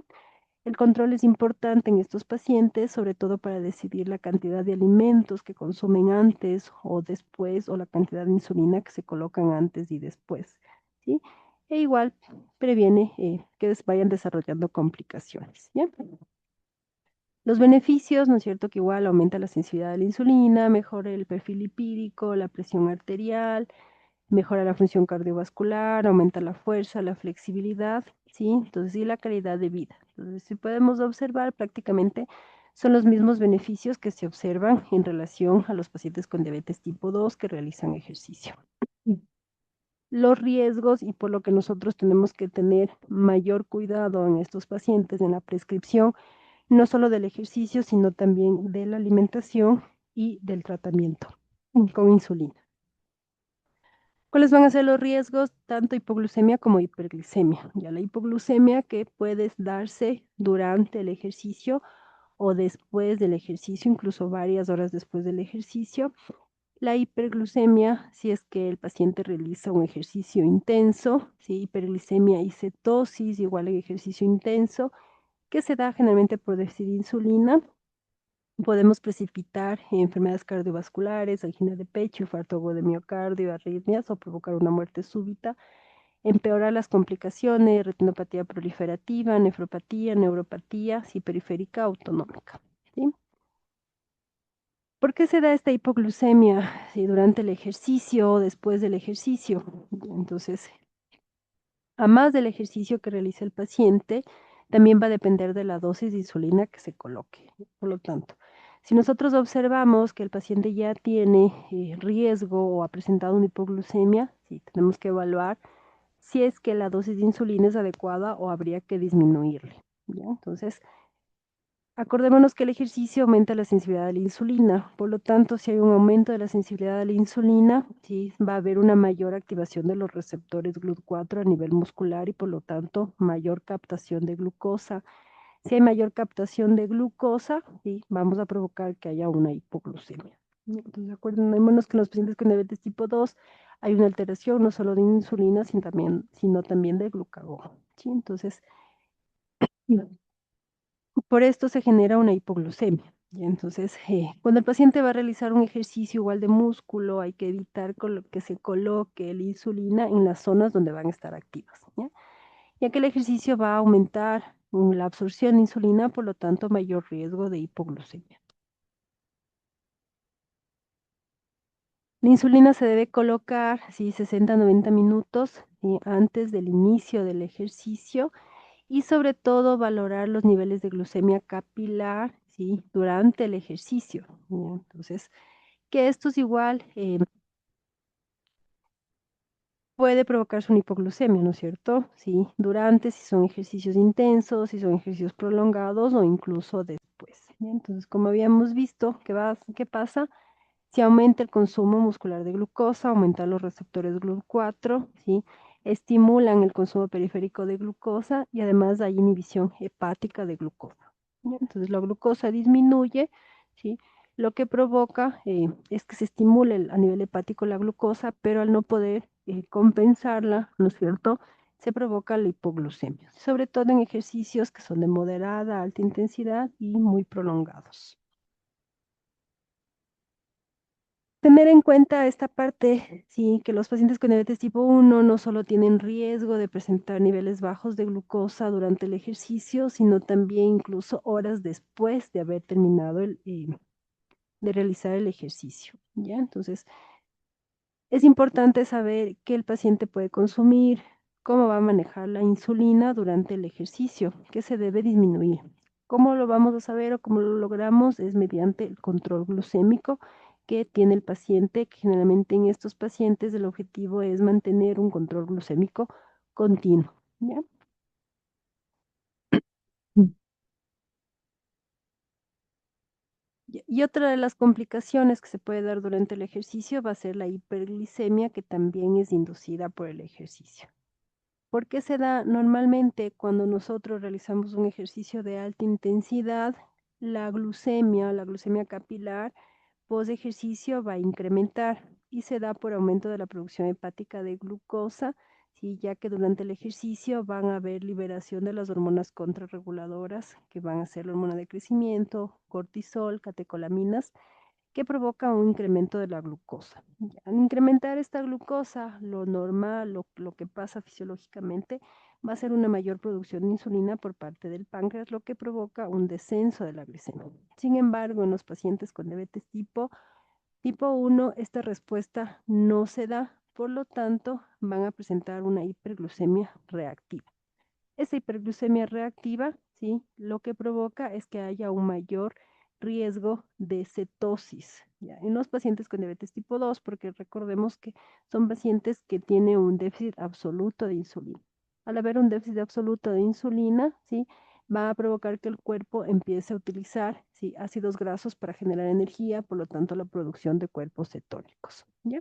[SPEAKER 1] El control es importante en estos pacientes, sobre todo para decidir la cantidad de alimentos que consumen antes o después, o la cantidad de insulina que se colocan antes y después, ¿sí? E igual previene que vayan desarrollando complicaciones, ¿ya? Los beneficios, ¿no es cierto?, que igual aumenta la sensibilidad a la insulina, mejora el perfil lipídico, la presión arterial, mejora la función cardiovascular, aumenta la fuerza, la flexibilidad, ¿sí? Entonces, y la calidad de vida. Entonces, si podemos observar, prácticamente son los mismos beneficios que se observan en relación a los pacientes con diabetes tipo 2 que realizan ejercicio. Los riesgos y por lo que nosotros tenemos que tener mayor cuidado en estos pacientes en la prescripción, no solo del ejercicio, sino también de la alimentación y del tratamiento con insulina. ¿Cuáles van a ser los riesgos? Tanto hipoglucemia como hiperglicemia. Ya la hipoglucemia que puede darse durante el ejercicio o después del ejercicio, incluso varias horas después del ejercicio. La hiperglucemia, si es que el paciente realiza un ejercicio intenso, ¿sí? Hiperglicemia y cetosis igual en ejercicio intenso, que se da generalmente por déficit de insulina. Podemos precipitar enfermedades cardiovasculares, angina de pecho, infarto agudo de miocardio, arritmias o provocar una muerte súbita, empeorar las complicaciones, retinopatía proliferativa, nefropatía, neuropatía, sí, periférica autonómica. ¿Sí? ¿Por qué se da esta hipoglucemia? ¿Sí? Durante el ejercicio o después del ejercicio. Entonces, a más del ejercicio que realice el paciente, también va a depender de la dosis de insulina que se coloque. Por lo tanto, si nosotros observamos que el paciente ya tiene riesgo o ha presentado una hipoglucemia, sí, tenemos que evaluar si es que la dosis de insulina es adecuada o habría que disminuirle. ¿Ya? Entonces, acordémonos que el ejercicio aumenta la sensibilidad a la insulina, por lo tanto, si hay un aumento de la sensibilidad a la insulina, sí, va a haber una mayor activación de los receptores GLUT4 a nivel muscular y por lo tanto mayor captación de glucosa. Si hay mayor captación de glucosa, sí, vamos a provocar que haya una hipoglucemia. Entonces, acordémonos que en los pacientes con diabetes tipo 2 hay una alteración no solo de insulina, sino también de glucagón. ¿Sí? Entonces, por esto se genera una hipoglucemia. ¿Ya? Entonces, cuando el paciente va a realizar un ejercicio igual de músculo, hay que evitar que se coloque la insulina en las zonas donde van a estar activas, ¿ya? Ya que el ejercicio va a aumentar la absorción de insulina, por lo tanto, mayor riesgo de hipoglucemia. La insulina se debe colocar, sí, 60 a 90 minutos antes del inicio del ejercicio y sobre todo valorar los niveles de glucemia capilar, ¿sí?, durante el ejercicio, ¿ya? Entonces, que esto es igual, puede provocarse una hipoglucemia, ¿no es cierto? Sí, durante, si son ejercicios intensos, si son ejercicios prolongados o incluso después, ¿ya? Entonces, como habíamos visto, ¿qué pasa? Si aumenta el consumo muscular de glucosa, aumentan los receptores GLUT4, ¿sí? Estimulan el consumo periférico de glucosa y además hay inhibición hepática de glucosa, ¿ya? Entonces la glucosa disminuye, ¿sí? Lo que provoca es que se estimule a nivel hepático la glucosa, pero al no poder compensarla, ¿no es cierto?, se provoca la hipoglucemia, sobre todo en ejercicios que son de moderada a alta intensidad y muy prolongados. tener en cuenta esta parte, sí, que los pacientes con diabetes tipo 1 no solo tienen riesgo de presentar niveles bajos de glucosa durante el ejercicio, sino también incluso horas después de haber terminado de realizar el ejercicio, ¿ya? Entonces, es importante saber qué el paciente puede consumir, cómo va a manejar la insulina durante el ejercicio, qué se debe disminuir. ¿Cómo lo vamos a saber o cómo lo logramos? Es mediante el control glucémico que tiene el paciente, que generalmente en estos pacientes el objetivo es mantener un control glucémico continuo, ¿ya? Mm. Y otra de las complicaciones que se puede dar durante el ejercicio va a ser la hiperglicemia, que también es inducida por el ejercicio. ¿Por qué se da? Normalmente cuando nosotros realizamos un ejercicio de alta intensidad, la glucemia capilar, post ejercicio va a incrementar y se da por aumento de la producción hepática de glucosa, ¿sí? Ya que durante el ejercicio van a haber liberación de las hormonas contrarreguladoras, que van a ser la hormona de crecimiento, cortisol, catecolaminas, que provoca un incremento de la glucosa. Al incrementar esta glucosa, lo normal, lo que pasa fisiológicamente, va a ser una mayor producción de insulina por parte del páncreas, lo que provoca un descenso de la glicemia. Sin embargo, en los pacientes con diabetes tipo 1, esta respuesta no se da, por lo tanto, van a presentar una hiperglucemia reactiva. Esa hiperglucemia reactiva, ¿sí? Lo que provoca es que haya un mayor riesgo de cetosis, ¿ya? En los pacientes con diabetes tipo 2, porque recordemos que son pacientes que tienen un déficit absoluto de insulina. Al haber un déficit absoluto de insulina, ¿sí? Va a provocar que el cuerpo empiece a utilizar, ¿sí? Ácidos grasos para generar energía, por lo tanto la producción de cuerpos cetónicos, ¿ya?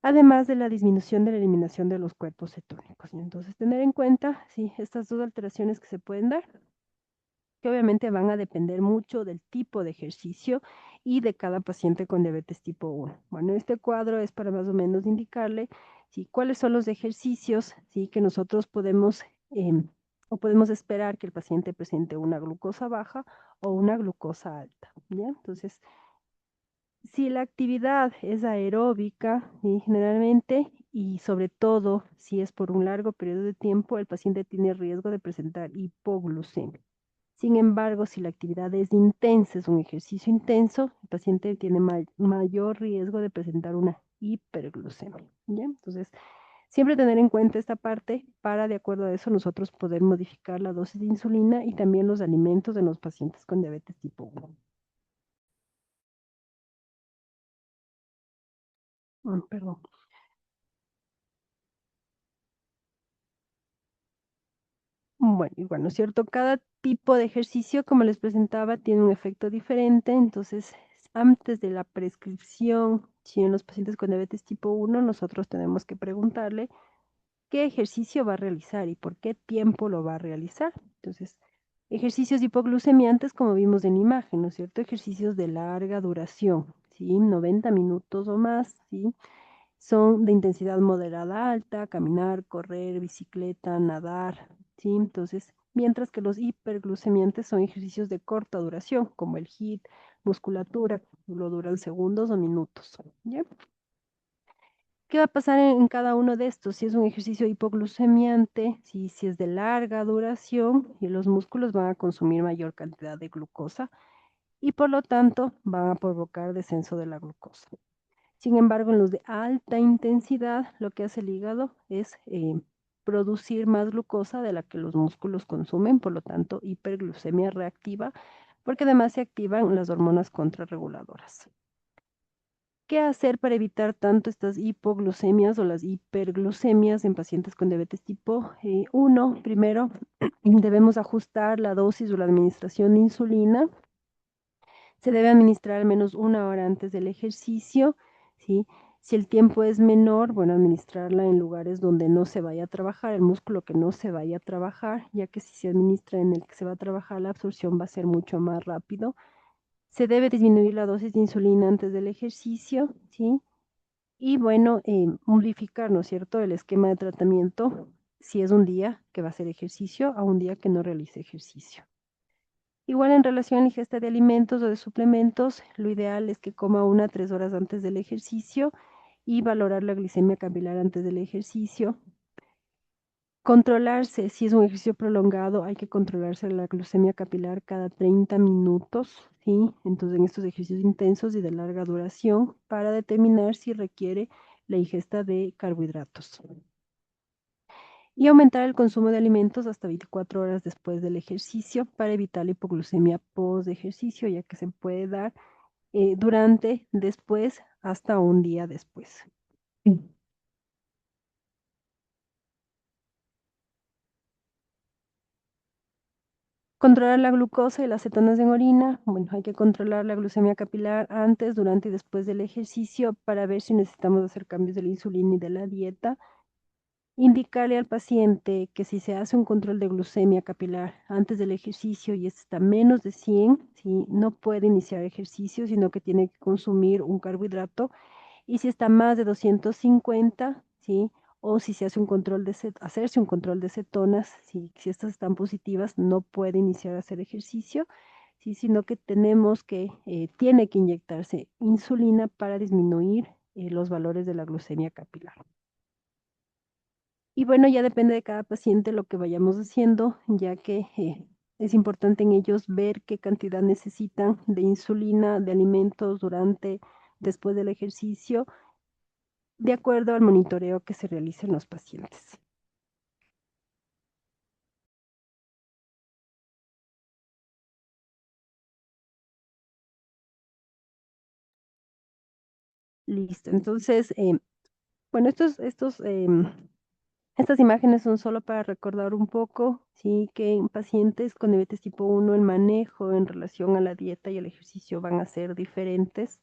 [SPEAKER 1] Además de la disminución de la eliminación de los cuerpos cetónicos. Entonces, tener en cuenta, sí, estas dos alteraciones que se pueden dar, que obviamente van a depender mucho del tipo de ejercicio y de cada paciente con diabetes tipo 1. Bueno, este cuadro es para más o menos indicarle, sí, cuáles son los ejercicios, sí, que nosotros podemos o podemos esperar que el paciente presente una glucosa baja o una glucosa alta, ¿ya? Entonces, si la actividad es aeróbica, ¿sí? Generalmente, y sobre todo si es por un largo periodo de tiempo, el paciente tiene riesgo de presentar hipoglucemia. Sin embargo, si la actividad es intensa, es un ejercicio intenso, el paciente tiene mayor riesgo de presentar una hiperglucemia, ¿ya? Entonces, siempre tener en cuenta esta parte para, de acuerdo a eso, nosotros poder modificar la dosis de insulina y también los alimentos de los pacientes con diabetes tipo 1. Perdón. Bueno, igual, ¿no es cierto? Cada tipo de ejercicio, como les presentaba, tiene un efecto diferente. Entonces, antes de la prescripción, si en los pacientes con diabetes tipo 1, nosotros tenemos que preguntarle qué ejercicio va a realizar y por qué tiempo lo va a realizar. Entonces, ejercicios hipoglucemiantes, como vimos en la imagen, ¿no es cierto? Ejercicios de larga duración, ¿sí? 90 minutos o más, ¿sí? Son de intensidad moderada alta, caminar, correr, bicicleta, nadar, ¿sí? Entonces, mientras que los hiperglucemiantes son ejercicios de corta duración, como el HIIT, musculatura, lo duran segundos o minutos, ¿ya? ¿Qué va a pasar en cada uno de estos? Si es un ejercicio hipoglucemiante, si es de larga duración, y los músculos van a consumir mayor cantidad de glucosa y por lo tanto van a provocar descenso de la glucosa. Sin embargo, en los de alta intensidad, lo que hace el hígado es producir más glucosa de la que los músculos consumen, por lo tanto, hiperglucemia reactiva, porque además se activan las hormonas contrarreguladoras. ¿Qué hacer para evitar tanto estas hipoglucemias o las hiperglucemias en pacientes con diabetes tipo 1? Primero, debemos ajustar la dosis o la administración de insulina. Se debe administrar al menos una hora antes del ejercicio, ¿sí? Si el tiempo es menor, bueno, administrarla en lugares donde no se vaya a trabajar, el músculo que no se vaya a trabajar, ya que si se administra en el que se va a trabajar, la absorción va a ser mucho más rápido. Se debe disminuir la dosis de insulina antes del ejercicio, ¿sí? Y bueno, modificar, ¿no es cierto?, el esquema de tratamiento, si es un día que va a hacer ejercicio, a un día que no realice ejercicio. Igual en relación a la ingesta de alimentos o de suplementos, lo ideal es que coma 1 a 3 horas antes del ejercicio y valorar la glicemia capilar antes del ejercicio. Controlarse, si es un ejercicio prolongado, hay que controlarse la glucemia capilar cada 30 minutos, ¿sí? Entonces, en estos ejercicios intensos y de larga duración, para determinar si requiere la ingesta de carbohidratos. Y aumentar el consumo de alimentos hasta 24 horas después del ejercicio para evitar la hipoglucemia post ejercicio, ya que se puede dar durante, después, hasta un día después. Controlar la glucosa y las cetonas en orina. Bueno, hay que controlar la glucemia capilar antes, durante y después del ejercicio para ver si necesitamos hacer cambios de la insulina y de la dieta. Indicarle al paciente que si se hace un control de glucemia capilar antes del ejercicio y está menos de 100, ¿sí? No puede iniciar ejercicio, sino que tiene que consumir un carbohidrato. Y si está más de 250, ¿sí? O si se hace un control de hacerse un control de cetonas, si estas están positivas, no puede iniciar a hacer ejercicio, ¿sí? Sino que tiene que inyectarse insulina para disminuir los valores de la glucemia capilar. Y bueno, ya depende de cada paciente lo que vayamos haciendo, ya que es importante en ellos ver qué cantidad necesitan de insulina, de alimentos después del ejercicio, de acuerdo al monitoreo que se realice en los pacientes. Listo. Entonces, bueno, estas imágenes son solo para recordar un poco, sí, que en pacientes con diabetes tipo 1 el manejo en relación a la dieta y el ejercicio van a ser diferentes.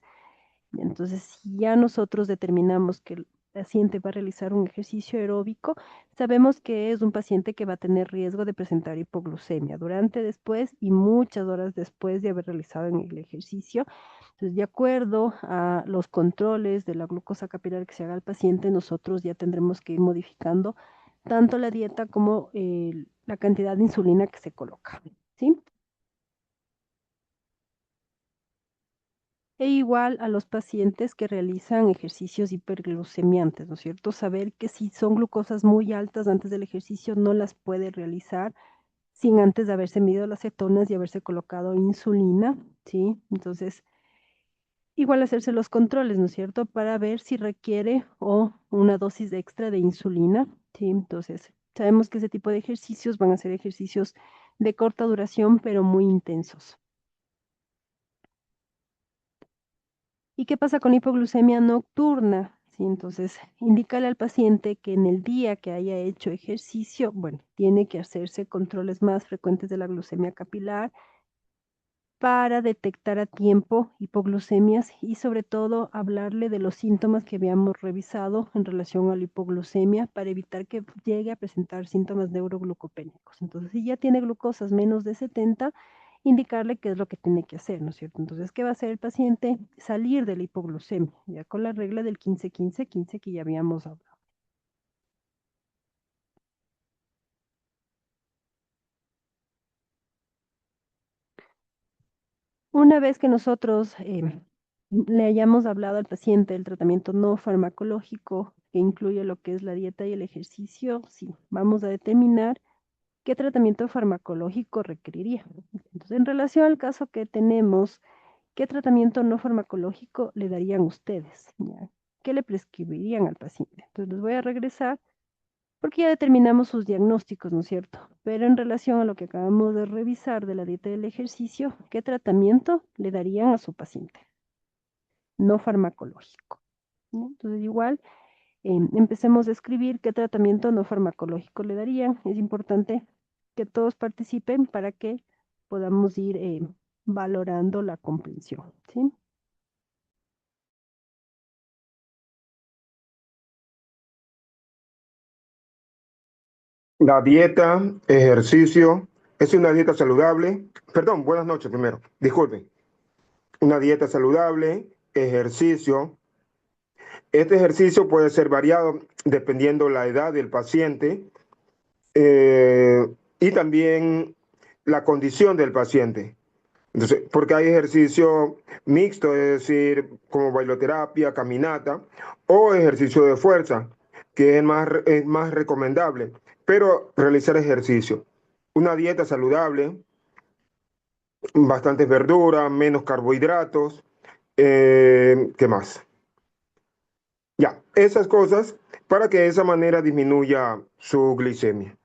[SPEAKER 1] Entonces, si ya nosotros determinamos que el paciente va a realizar un ejercicio aeróbico, sabemos que es un paciente que va a tener riesgo de presentar hipoglucemia durante, después y muchas horas después de haber realizado el ejercicio. Entonces, de acuerdo a los controles de la glucosa capilar que se haga al paciente, nosotros ya tendremos que ir modificando tanto la dieta como la cantidad de insulina que se coloca, ¿sí? E igual a los pacientes que realizan ejercicios hiperglucemiantes, ¿no es cierto? Saber que si son glucosas muy altas antes del ejercicio, no las puede realizar sin antes de haberse medido las cetonas y haberse colocado insulina, ¿sí? Entonces, igual hacerse los controles, ¿no es cierto? Para ver si requiere o una dosis extra de insulina, ¿sí? Entonces, sabemos que ese tipo de ejercicios van a ser ejercicios de corta duración, pero muy intensos. ¿Y qué pasa con hipoglucemia nocturna? Sí, entonces, indícale al paciente que en el día que haya hecho ejercicio, bueno, tiene que hacerse controles más frecuentes de la glucemia capilar para detectar a tiempo hipoglucemias y sobre todo hablarle de los síntomas que habíamos revisado en relación a la hipoglucemia para evitar que llegue a presentar síntomas neuroglucopénicos. Entonces, si ya tiene glucosas menos de 70, indicarle qué es lo que tiene que hacer, ¿no es cierto? Entonces, ¿qué va a hacer el paciente? Salir de la hipoglucemia, ya con la regla del 15-15-15 que ya habíamos hablado. Una vez que nosotros le hayamos hablado al paciente del tratamiento no farmacológico, que incluye lo que es la dieta y el ejercicio, sí, vamos a determinar qué tratamiento farmacológico requeriría. Entonces, en relación al caso que tenemos, ¿qué tratamiento no farmacológico le darían ustedes? ¿Ya? ¿Qué le prescribirían al paciente? Entonces, les voy a regresar porque ya determinamos sus diagnósticos, ¿no es cierto? Pero en relación a lo que acabamos de revisar de la dieta y del ejercicio, ¿qué tratamiento le darían a su paciente? No farmacológico, ¿no? Entonces, igual, empecemos a escribir qué tratamiento no farmacológico le darían. Es importante que todos participen para que podamos ir valorando la comprensión, ¿sí?
[SPEAKER 3] La dieta, ejercicio, es una dieta saludable. Perdón, buenas noches primero. Disculpen. Una dieta saludable, ejercicio. Este ejercicio puede ser variado dependiendo la edad del paciente y también la condición del paciente. Entonces, porque hay ejercicio mixto, es decir, como bailoterapia, caminata, o ejercicio de fuerza, que es más recomendable, pero realizar ejercicio. Una dieta saludable, bastantes verduras, menos carbohidratos, ¿qué más? Ya, esas cosas para que de esa manera disminuya su glicemia.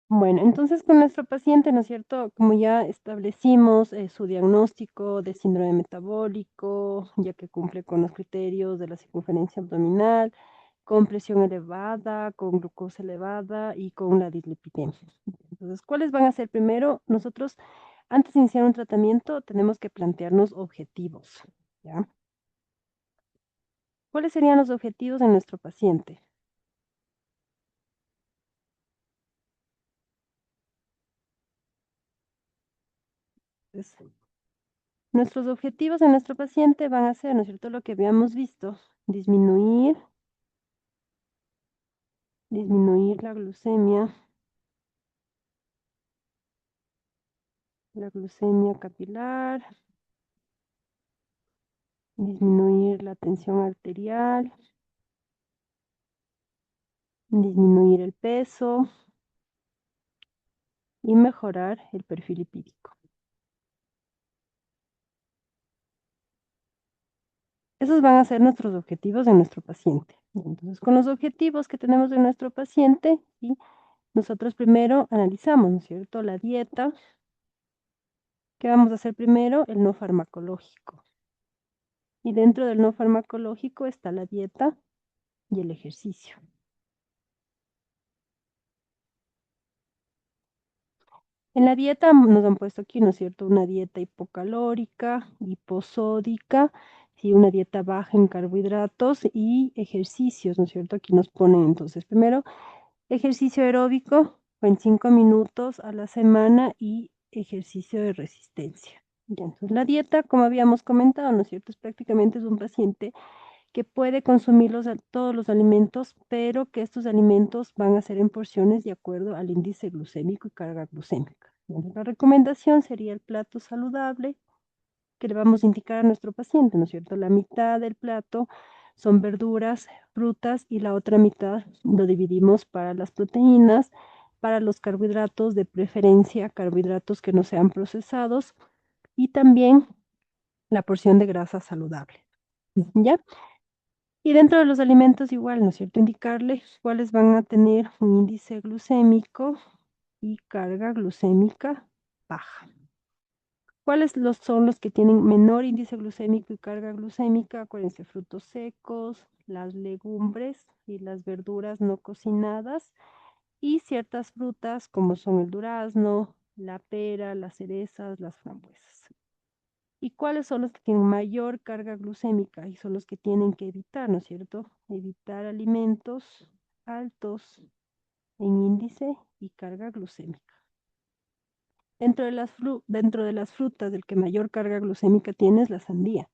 [SPEAKER 1] Bueno, entonces con nuestro paciente, ¿no es cierto? Como ya establecimos su diagnóstico de síndrome metabólico, ya que cumple con los criterios de la circunferencia abdominal, con presión elevada, con glucosa elevada y con la dislipidemia. Entonces, ¿cuáles van a ser primero? Nosotros, antes de iniciar un tratamiento, tenemos que plantearnos objetivos, ¿ya? ¿Cuáles serían los objetivos de nuestro paciente? Entonces, nuestros objetivos en nuestro paciente van a ser, ¿no es cierto?, lo que habíamos visto, disminuir la glucemia capilar, disminuir la tensión arterial, disminuir el peso y mejorar el perfil lipídico. Esos van a ser nuestros objetivos de nuestro paciente. Entonces, con los objetivos que tenemos de nuestro paciente, ¿sí? Nosotros primero analizamos, ¿no es cierto?, la dieta. ¿Qué vamos a hacer primero? El no farmacológico. Y dentro del no farmacológico está la dieta y el ejercicio. En la dieta nos han puesto aquí, ¿no es cierto?, una dieta hipocalórica, hiposódica, ¿sí?, una dieta baja en carbohidratos y ejercicios, ¿no es cierto? Aquí nos ponen entonces primero ejercicio aeróbico en 5 minutos a la semana y ejercicio de resistencia. Ya, entonces la dieta, como habíamos comentado, ¿no es cierto?, es prácticamente es un paciente que puede consumir todos los alimentos, pero que estos alimentos van a ser en porciones de acuerdo al índice glucémico y carga glucémica. Bueno, la recomendación sería el plato saludable que le vamos a indicar a nuestro paciente, ¿no es cierto? La mitad del plato son verduras, frutas y la otra mitad lo dividimos para las proteínas, para los carbohidratos, de preferencia carbohidratos que no sean procesados y también la porción de grasa saludable. ¿Ya? Y dentro de los alimentos igual, ¿no es cierto? Indicarle cuáles van a tener un índice glucémico y carga glucémica baja. Son los que tienen menor índice glucémico y carga glucémica? Acuérdense, frutos secos, las legumbres y las verduras no cocinadas y ciertas frutas como son el durazno, la pera, las cerezas, las frambuesas. ¿Y cuáles son los que tienen mayor carga glucémica? Y son los que tienen que evitar, ¿no es cierto? Evitar alimentos altos en índice y carga glucémica. Dentro de las frutas, el que mayor carga glucémica tiene es la sandía.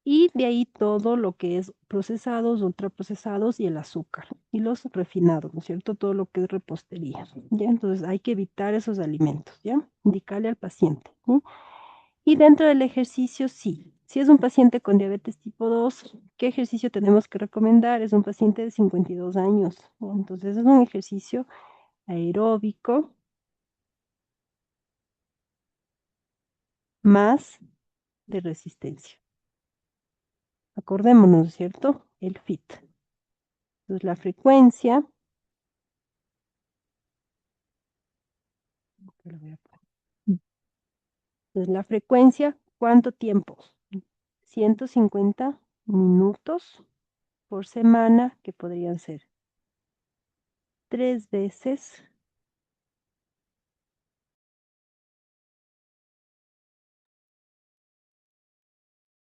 [SPEAKER 1] Y de ahí todo lo que es procesados, ultraprocesados y el azúcar. Y los refinados, ¿no es cierto? Todo lo que es repostería. ¿Ya? Entonces hay que evitar esos alimentos, ¿ya? Indicarle al paciente. ¿Sí? Y dentro del ejercicio, sí. Si es un paciente con diabetes tipo 2, ¿qué ejercicio tenemos que recomendar? Es un paciente de 52 años. ¿No? Entonces es un ejercicio aeróbico más de resistencia. Acordémonos, ¿cierto? El FIT. Entonces la frecuencia, ¿cuánto tiempo? 150 minutos por semana, que podrían ser 3 veces,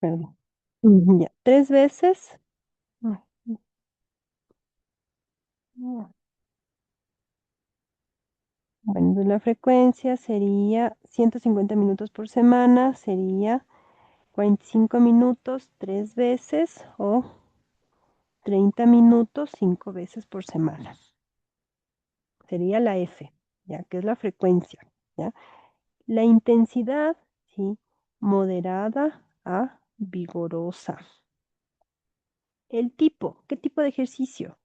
[SPEAKER 1] perdón, ya, 3 veces. Bueno, entonces la frecuencia sería 150 minutos por semana, sería 45 minutos 3 veces o 30 minutos 5 veces por semana. Sería la F, ya que es la frecuencia, ¿ya? La intensidad, ¿sí? Moderada a vigorosa. El tipo, ¿qué tipo de ejercicio?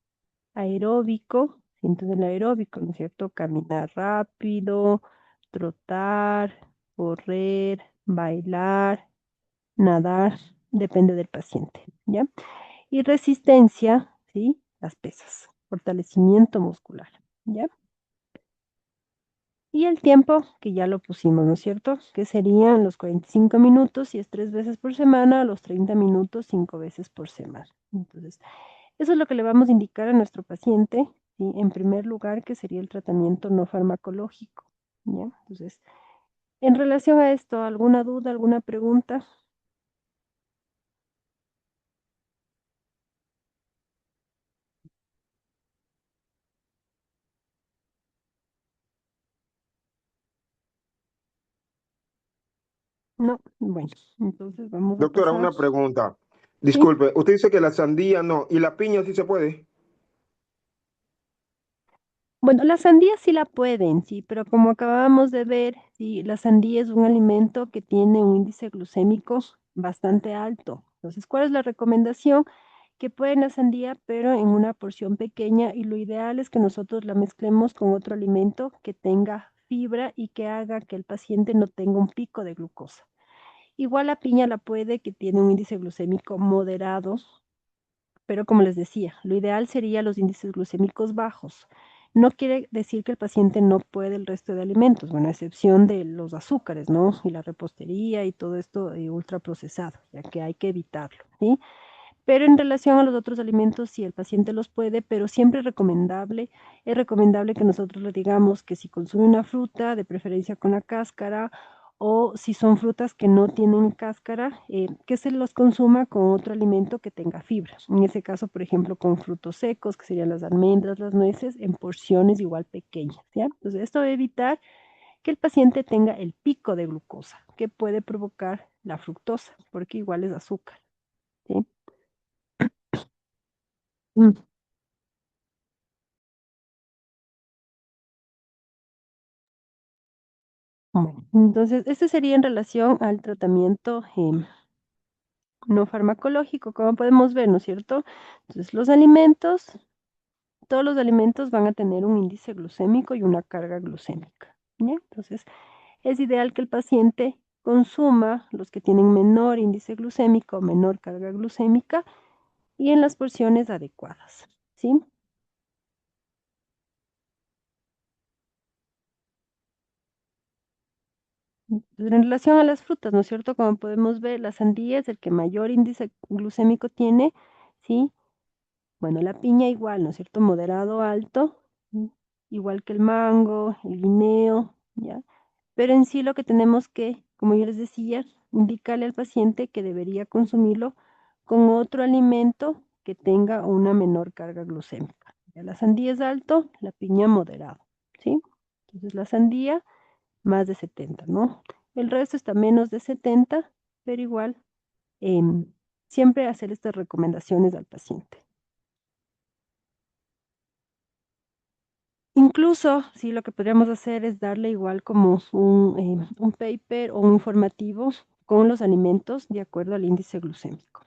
[SPEAKER 1] Aeróbico, entonces el aeróbico, ¿no es cierto? Caminar rápido, trotar, correr, bailar, nadar, depende del paciente, ¿ya? Y resistencia, ¿sí? Las pesas, fortalecimiento muscular, ¿ya? Y el tiempo, que ya lo pusimos, ¿no es cierto? Que serían los 45 minutos, si es 3 veces por semana, los 30 minutos, 5 veces por semana. Entonces, eso es lo que le vamos a indicar a nuestro paciente, ¿sí? En primer lugar, que sería el tratamiento no farmacológico, ¿ya? Entonces, en relación a esto, ¿alguna duda, alguna pregunta? No, bueno, entonces vamos a
[SPEAKER 3] Doctora,
[SPEAKER 1] pasar.
[SPEAKER 3] una pregunta.
[SPEAKER 1] Sí,
[SPEAKER 3] Disculpe, usted dice que la sandía no, y la piña sí se puede.
[SPEAKER 1] bueno, la sandía sí la pueden, sí, pero como acabamos de ver, sí, la sandía es un alimento que tiene un índice glucémico bastante alto. Entonces, ¿cuál es la recomendación? Que pueden la sandía, pero en una porción pequeña, y lo ideal es que nosotros la mezclemos con otro alimento que tenga fibra y que haga que el paciente no tenga un pico de glucosa. Igual la piña la puede, que tiene un índice glucémico moderado, pero como les decía, lo ideal sería los índices glucémicos bajos. No quiere decir que el paciente no puede el resto de alimentos, bueno, a excepción de los azúcares, ¿no? Y la repostería y todo esto ultraprocesado, ya que hay que evitarlo, ¿sí? Pero en relación a los otros alimentos, sí, el paciente los puede, pero siempre es recomendable que nosotros le digamos que si consume una fruta, de preferencia con la cáscara, o si son frutas que no tienen cáscara, que se los consuma con otro alimento que tenga fibra. En ese caso, por ejemplo, con frutos secos, que serían las almendras, las nueces, en porciones igual pequeñas, ¿ya? Entonces, esto va a evitar que el paciente tenga el pico de glucosa, que puede provocar la fructosa, porque igual es azúcar, ¿sí? Mm. Bueno, entonces, este sería en relación al tratamiento no farmacológico, como podemos ver, ¿no es cierto? Entonces, todos los alimentos van a tener un índice glucémico y una carga glucémica, ¿ya? Entonces, es ideal que el paciente consuma los que tienen menor índice glucémico, menor carga glucémica y en las porciones adecuadas, ¿sí? Entonces, en relación a las frutas, ¿no es cierto? Como podemos ver, la sandía es el que mayor índice glucémico tiene, ¿sí? Bueno, la piña igual, ¿no es cierto? Moderado, alto. igual que el mango, el guineo, ¿ya? Pero en sí lo que tenemos que, como yo les decía, indicarle al paciente que debería consumirlo con otro alimento que tenga una menor carga glucémica. Ya la sandía es alto, la piña moderado, ¿sí? Entonces la sandía más de 70, ¿no? El resto está menos de 70, pero igual siempre hacer estas recomendaciones al paciente. Incluso, sí, lo que podríamos hacer es darle igual como un paper o un informativo con los alimentos de acuerdo al índice glucémico.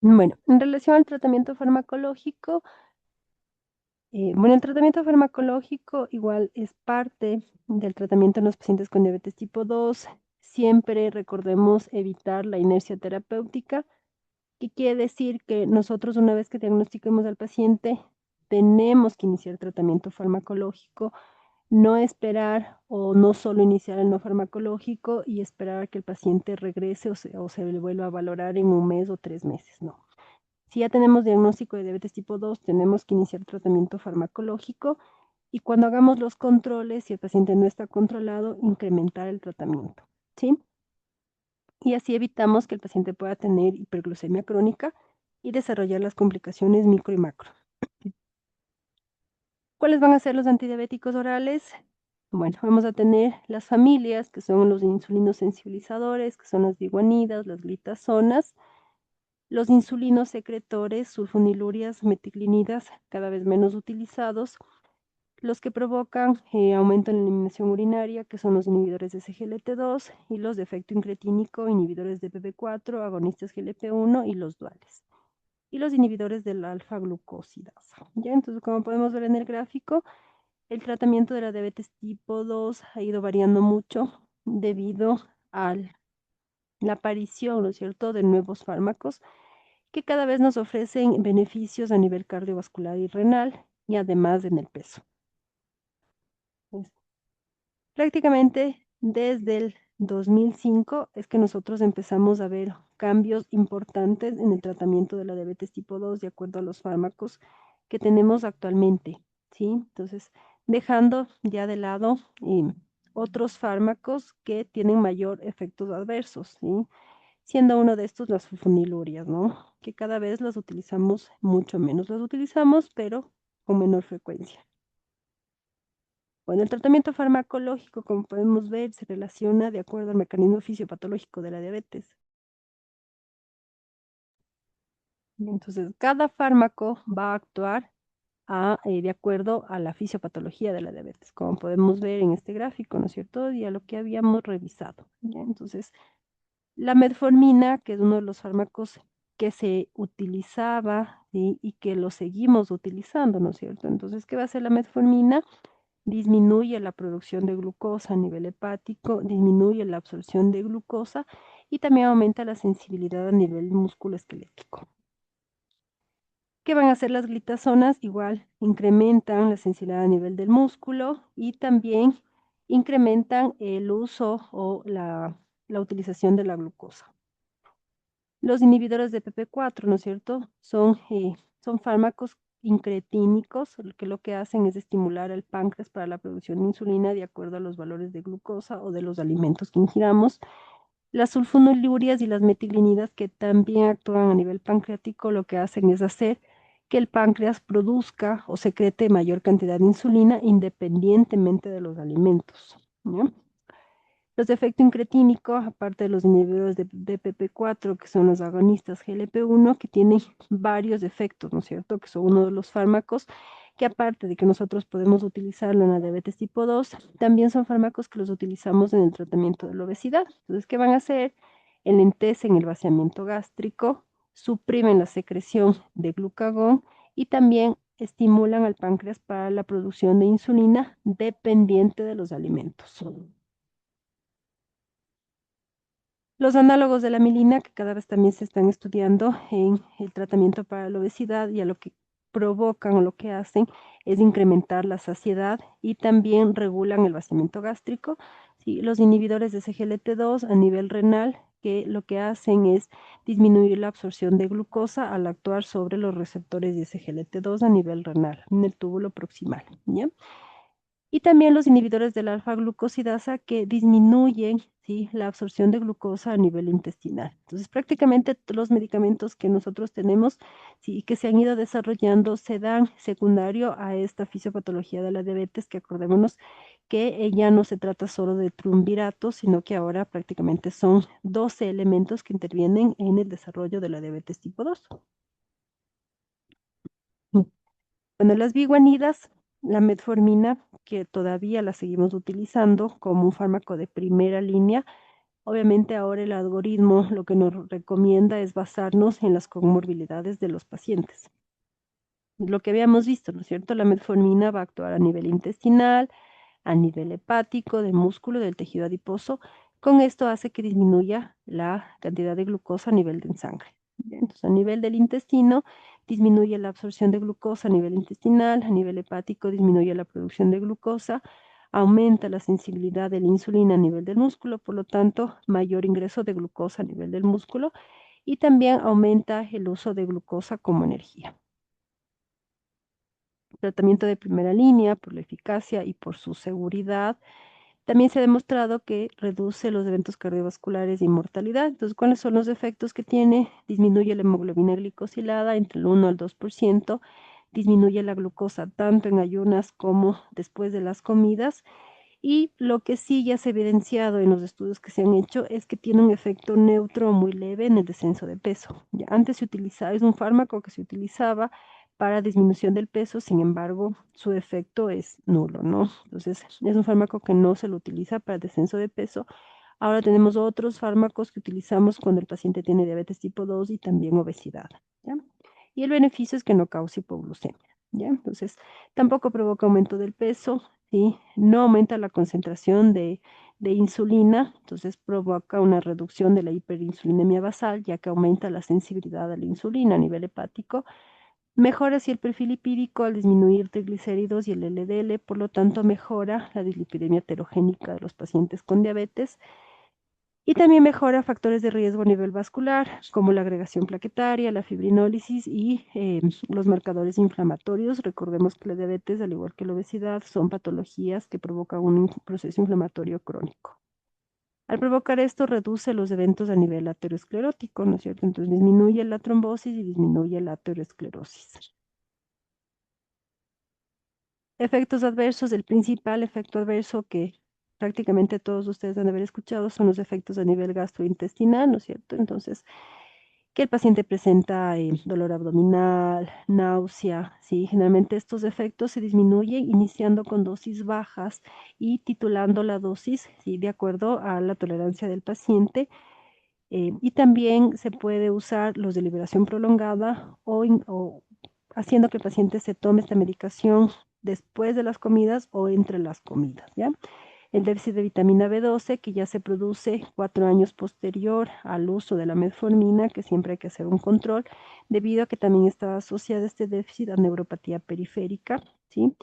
[SPEAKER 1] Bueno, en relación al tratamiento farmacológico, el tratamiento farmacológico igual es parte del tratamiento en los pacientes con diabetes tipo 2. Siempre recordemos evitar la inercia terapéutica, que quiere decir que nosotros una vez que diagnostiquemos al paciente, tenemos que iniciar tratamiento farmacológico, no esperar o no solo iniciar el no farmacológico y esperar a que el paciente regrese o se le vuelva a valorar en un mes o 3 meses, no. Si ya tenemos diagnóstico de diabetes tipo 2, tenemos que iniciar tratamiento farmacológico y cuando hagamos los controles, si el paciente no está controlado, incrementar el tratamiento, ¿sí? Y así evitamos que el paciente pueda tener hiperglucemia crónica y desarrollar las complicaciones micro y macro. ¿Cuáles van a ser los antidiabéticos orales? Bueno, vamos a tener las familias, que son los insulinos sensibilizadores, que son las diguanidas, las glitazonas, los insulinos secretores, sulfonilurias, meticlinidas, cada vez menos utilizados, los que provocan aumento en la eliminación urinaria, que son los inhibidores de SGLT2, y los de efecto incretínico, inhibidores de PP4, agonistas GLP1 y los duales. Y los inhibidores de la alfa-glucosidasa. ¿Ya? Entonces, como podemos ver en el gráfico, el tratamiento de la diabetes tipo 2 ha ido variando mucho debido a la aparición, ¿no es cierto?, de nuevos fármacos que cada vez nos ofrecen beneficios a nivel cardiovascular y renal y además en el peso. Pues, prácticamente desde el 2005 es que nosotros empezamos a ver cambios importantes en el tratamiento de la diabetes tipo 2 de acuerdo a los fármacos que tenemos actualmente, ¿sí? Entonces, dejando ya de lado otros fármacos que tienen mayor efectos adversos, ¿sí? Siendo uno de estos las sulfonilurias, ¿no? Que cada vez las utilizamos mucho menos. Las utilizamos, pero con menor frecuencia. Bueno, el tratamiento farmacológico, como podemos ver, se relaciona de acuerdo al mecanismo fisiopatológico de la diabetes. Entonces, cada fármaco va a actuar de acuerdo a la fisiopatología de la diabetes, como podemos ver en este gráfico, ¿no es cierto? Y a lo que habíamos revisado. ¿Ya? Entonces, la metformina, que es uno de los fármacos que se utilizaba, ¿sí?, y que lo seguimos utilizando, ¿no es cierto? Entonces, ¿qué va a hacer la metformina? Disminuye la producción de glucosa a nivel hepático, disminuye la absorción de glucosa y también aumenta la sensibilidad a nivel musculoesquelético. ¿Qué van a hacer las glitazonas? Igual incrementan la sensibilidad a nivel del músculo y también incrementan el uso o la utilización de la glucosa. Los inhibidores de PP4, ¿no es cierto? Son fármacos incretínicos, que lo que hacen es estimular al páncreas para la producción de insulina de acuerdo a los valores de glucosa o de los alimentos que ingiramos. Las sulfonilurias y las metiglinidas, que también actúan a nivel pancreático, lo que hacen es hacer que el páncreas produzca o secrete mayor cantidad de insulina independientemente de los alimentos, ¿ya? Los de efecto incretínico, aparte de los inhibidores de DPP4, que son los agonistas GLP1, que tienen varios efectos, ¿no es cierto? Que son uno de los fármacos que aparte de que nosotros podemos utilizarlo en la diabetes tipo 2, también son fármacos que los utilizamos en el tratamiento de la obesidad. Entonces, ¿qué van a hacer? Enlentecen el vaciamiento gástrico, suprimen la secreción de glucagón y también estimulan al páncreas para la producción de insulina dependiente de los alimentos. Los análogos de la milina, que cada vez también se están estudiando en el tratamiento para la obesidad y a lo que provocan o lo que hacen es incrementar la saciedad y también regulan el vaciamiento gástrico. ¿Sí? Los inhibidores de SGLT2 a nivel renal, que lo que hacen es disminuir la absorción de glucosa al actuar sobre los receptores de SGLT2 a nivel renal, en el túbulo proximal. ¿Ya? Y también los inhibidores de la alfa-glucosidasa que disminuyen, ¿sí?, la absorción de glucosa a nivel intestinal. Entonces, prácticamente los medicamentos que nosotros tenemos, sí, que se han ido desarrollando se dan secundario a esta fisiopatología de la diabetes, que acordémonos que ya no se trata solo de triunvirato, sino que ahora prácticamente son 12 elementos que intervienen en el desarrollo de la diabetes tipo 2. Bueno, las biguanidas, la metformina, que todavía la seguimos utilizando como un fármaco de primera línea, obviamente ahora el algoritmo lo que nos recomienda es basarnos en las comorbilidades de los pacientes. Lo que habíamos visto, ¿no es cierto? La metformina va a actuar a nivel intestinal, a nivel hepático, de músculo, del tejido adiposo. Con esto hace que disminuya la cantidad de glucosa a nivel de sangre. Entonces, a nivel del intestino, disminuye la absorción de glucosa a nivel intestinal, a nivel hepático, disminuye la producción de glucosa, aumenta la sensibilidad de la insulina a nivel del músculo, por lo tanto, mayor ingreso de glucosa a nivel del músculo y también aumenta el uso de glucosa como energía. Tratamiento de primera línea por la eficacia y por su seguridad. También se ha demostrado que reduce los eventos cardiovasculares y mortalidad. Entonces, ¿cuáles son los efectos que tiene? Disminuye la hemoglobina glicosilada entre el 1 al 2%, disminuye la glucosa tanto en ayunas como después de las comidas. Y lo que sí ya se ha evidenciado en los estudios que se han hecho es que tiene un efecto neutro muy leve en el descenso de peso. Ya antes se utilizaba, es un fármaco que se utilizaba para disminución del peso, sin embargo, su efecto es nulo, ¿no? Entonces, es un fármaco que no se lo utiliza para descenso de peso. Ahora tenemos otros fármacos que utilizamos cuando el paciente tiene diabetes tipo 2 y también obesidad, ¿ya? Y el beneficio es que no causa hipoglucemia, ¿ya? Entonces, tampoco provoca aumento del peso, ¿sí? No aumenta la concentración de insulina, entonces provoca una reducción de la hiperinsulinemia basal, ya que aumenta la sensibilidad a la insulina a nivel hepático. Mejora así el perfil lipídico al disminuir triglicéridos y el LDL, por lo tanto mejora la dislipidemia heterogénica de los pacientes con diabetes y también mejora factores de riesgo a nivel vascular, como la agregación plaquetaria, la fibrinólisis y los marcadores inflamatorios. Recordemos que la diabetes, al igual que la obesidad, son patologías que provocan un proceso inflamatorio crónico. Al provocar esto, reduce los eventos a nivel aterosclerótico, ¿no es cierto? Entonces disminuye la trombosis y disminuye la aterosclerosis. Efectos adversos, el principal efecto adverso que prácticamente todos ustedes han de haber escuchado son los efectos a nivel gastrointestinal, ¿no es cierto? Entonces, que el paciente presenta dolor abdominal, náusea, ¿sí? Generalmente estos efectos se disminuyen iniciando con dosis bajas y titulando la dosis, ¿sí?, de acuerdo a la tolerancia del paciente. Y también se puede usar los de liberación prolongada o haciendo que el paciente se tome esta medicación después de las comidas o entre las comidas, ¿ya? El déficit de vitamina B12, que ya se produce 4 años posterior al uso de la metformina, que siempre hay que hacer un control, debido a que también está asociada este déficit a neuropatía periférica, ¿sí?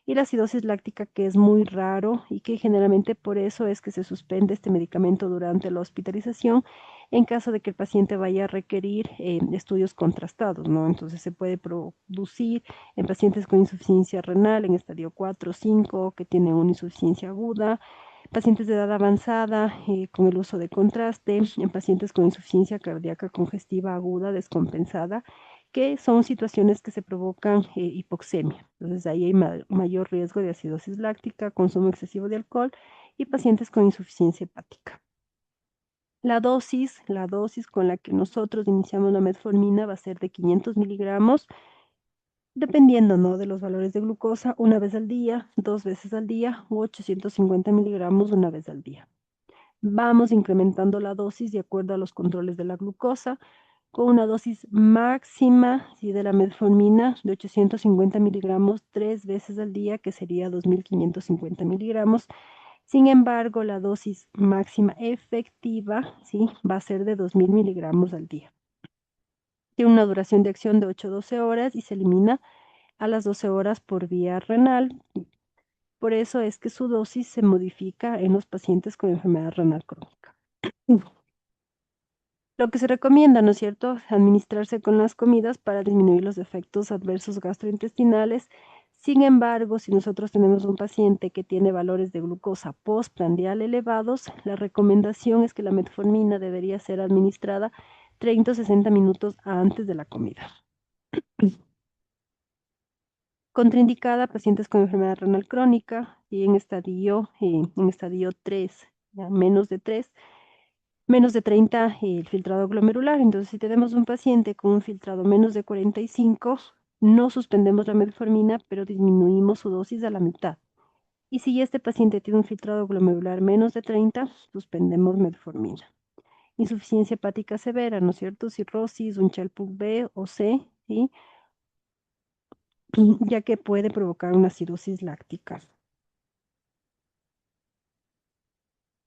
[SPEAKER 1] Y la acidosis láctica, que es muy raro y que generalmente por eso es que se suspende este medicamento durante la hospitalización en caso de que el paciente vaya a requerir estudios contrastados, ¿no? Entonces se puede producir en pacientes con insuficiencia renal en estadio 4 o 5, que tienen una insuficiencia aguda, pacientes de edad avanzada con el uso de contraste, en pacientes con insuficiencia cardíaca congestiva aguda descompensada, que son situaciones que se provocan hipoxemia. Entonces ahí hay mayor riesgo de acidosis láctica, consumo excesivo de alcohol y pacientes con insuficiencia hepática. La dosis con la que nosotros iniciamos la metformina va a ser de 500 miligramos, dependiendo, ¿no?, de los valores de glucosa, una vez al día, 2 veces al día u 850 miligramos una vez al día. Vamos incrementando la dosis de acuerdo a los controles de la glucosa, con una dosis máxima, ¿sí?, de la metformina de 850 miligramos 3 veces al día, que sería 2.550 miligramos. Sin embargo, la dosis máxima efectiva, ¿sí?, va a ser de 2.000 miligramos al día. Tiene una duración de acción de 8 a 12 horas y se elimina a las 12 horas por vía renal. Por eso es que su dosis se modifica en los pacientes con enfermedad renal crónica. Lo que se recomienda, ¿no es cierto?, administrarse con las comidas para disminuir los efectos adversos gastrointestinales. Sin embargo, si nosotros tenemos un paciente que tiene valores de glucosa postprandial elevados, la recomendación es que la metformina debería ser administrada 30 o 60 minutos antes de la comida. Contraindicada a pacientes con enfermedad renal crónica y en estadio 3, ya menos de 3, menos de 30 el filtrado glomerular. Entonces, si tenemos un paciente con un filtrado menos de 45, no suspendemos la metformina, pero disminuimos su dosis a la mitad. Y si este paciente tiene un filtrado glomerular menos de 30, suspendemos metformina. Insuficiencia hepática severa, ¿no es cierto? Cirrosis, un CHELPUG-B o C, ¿sí? Ya que puede provocar una acidosis láctica.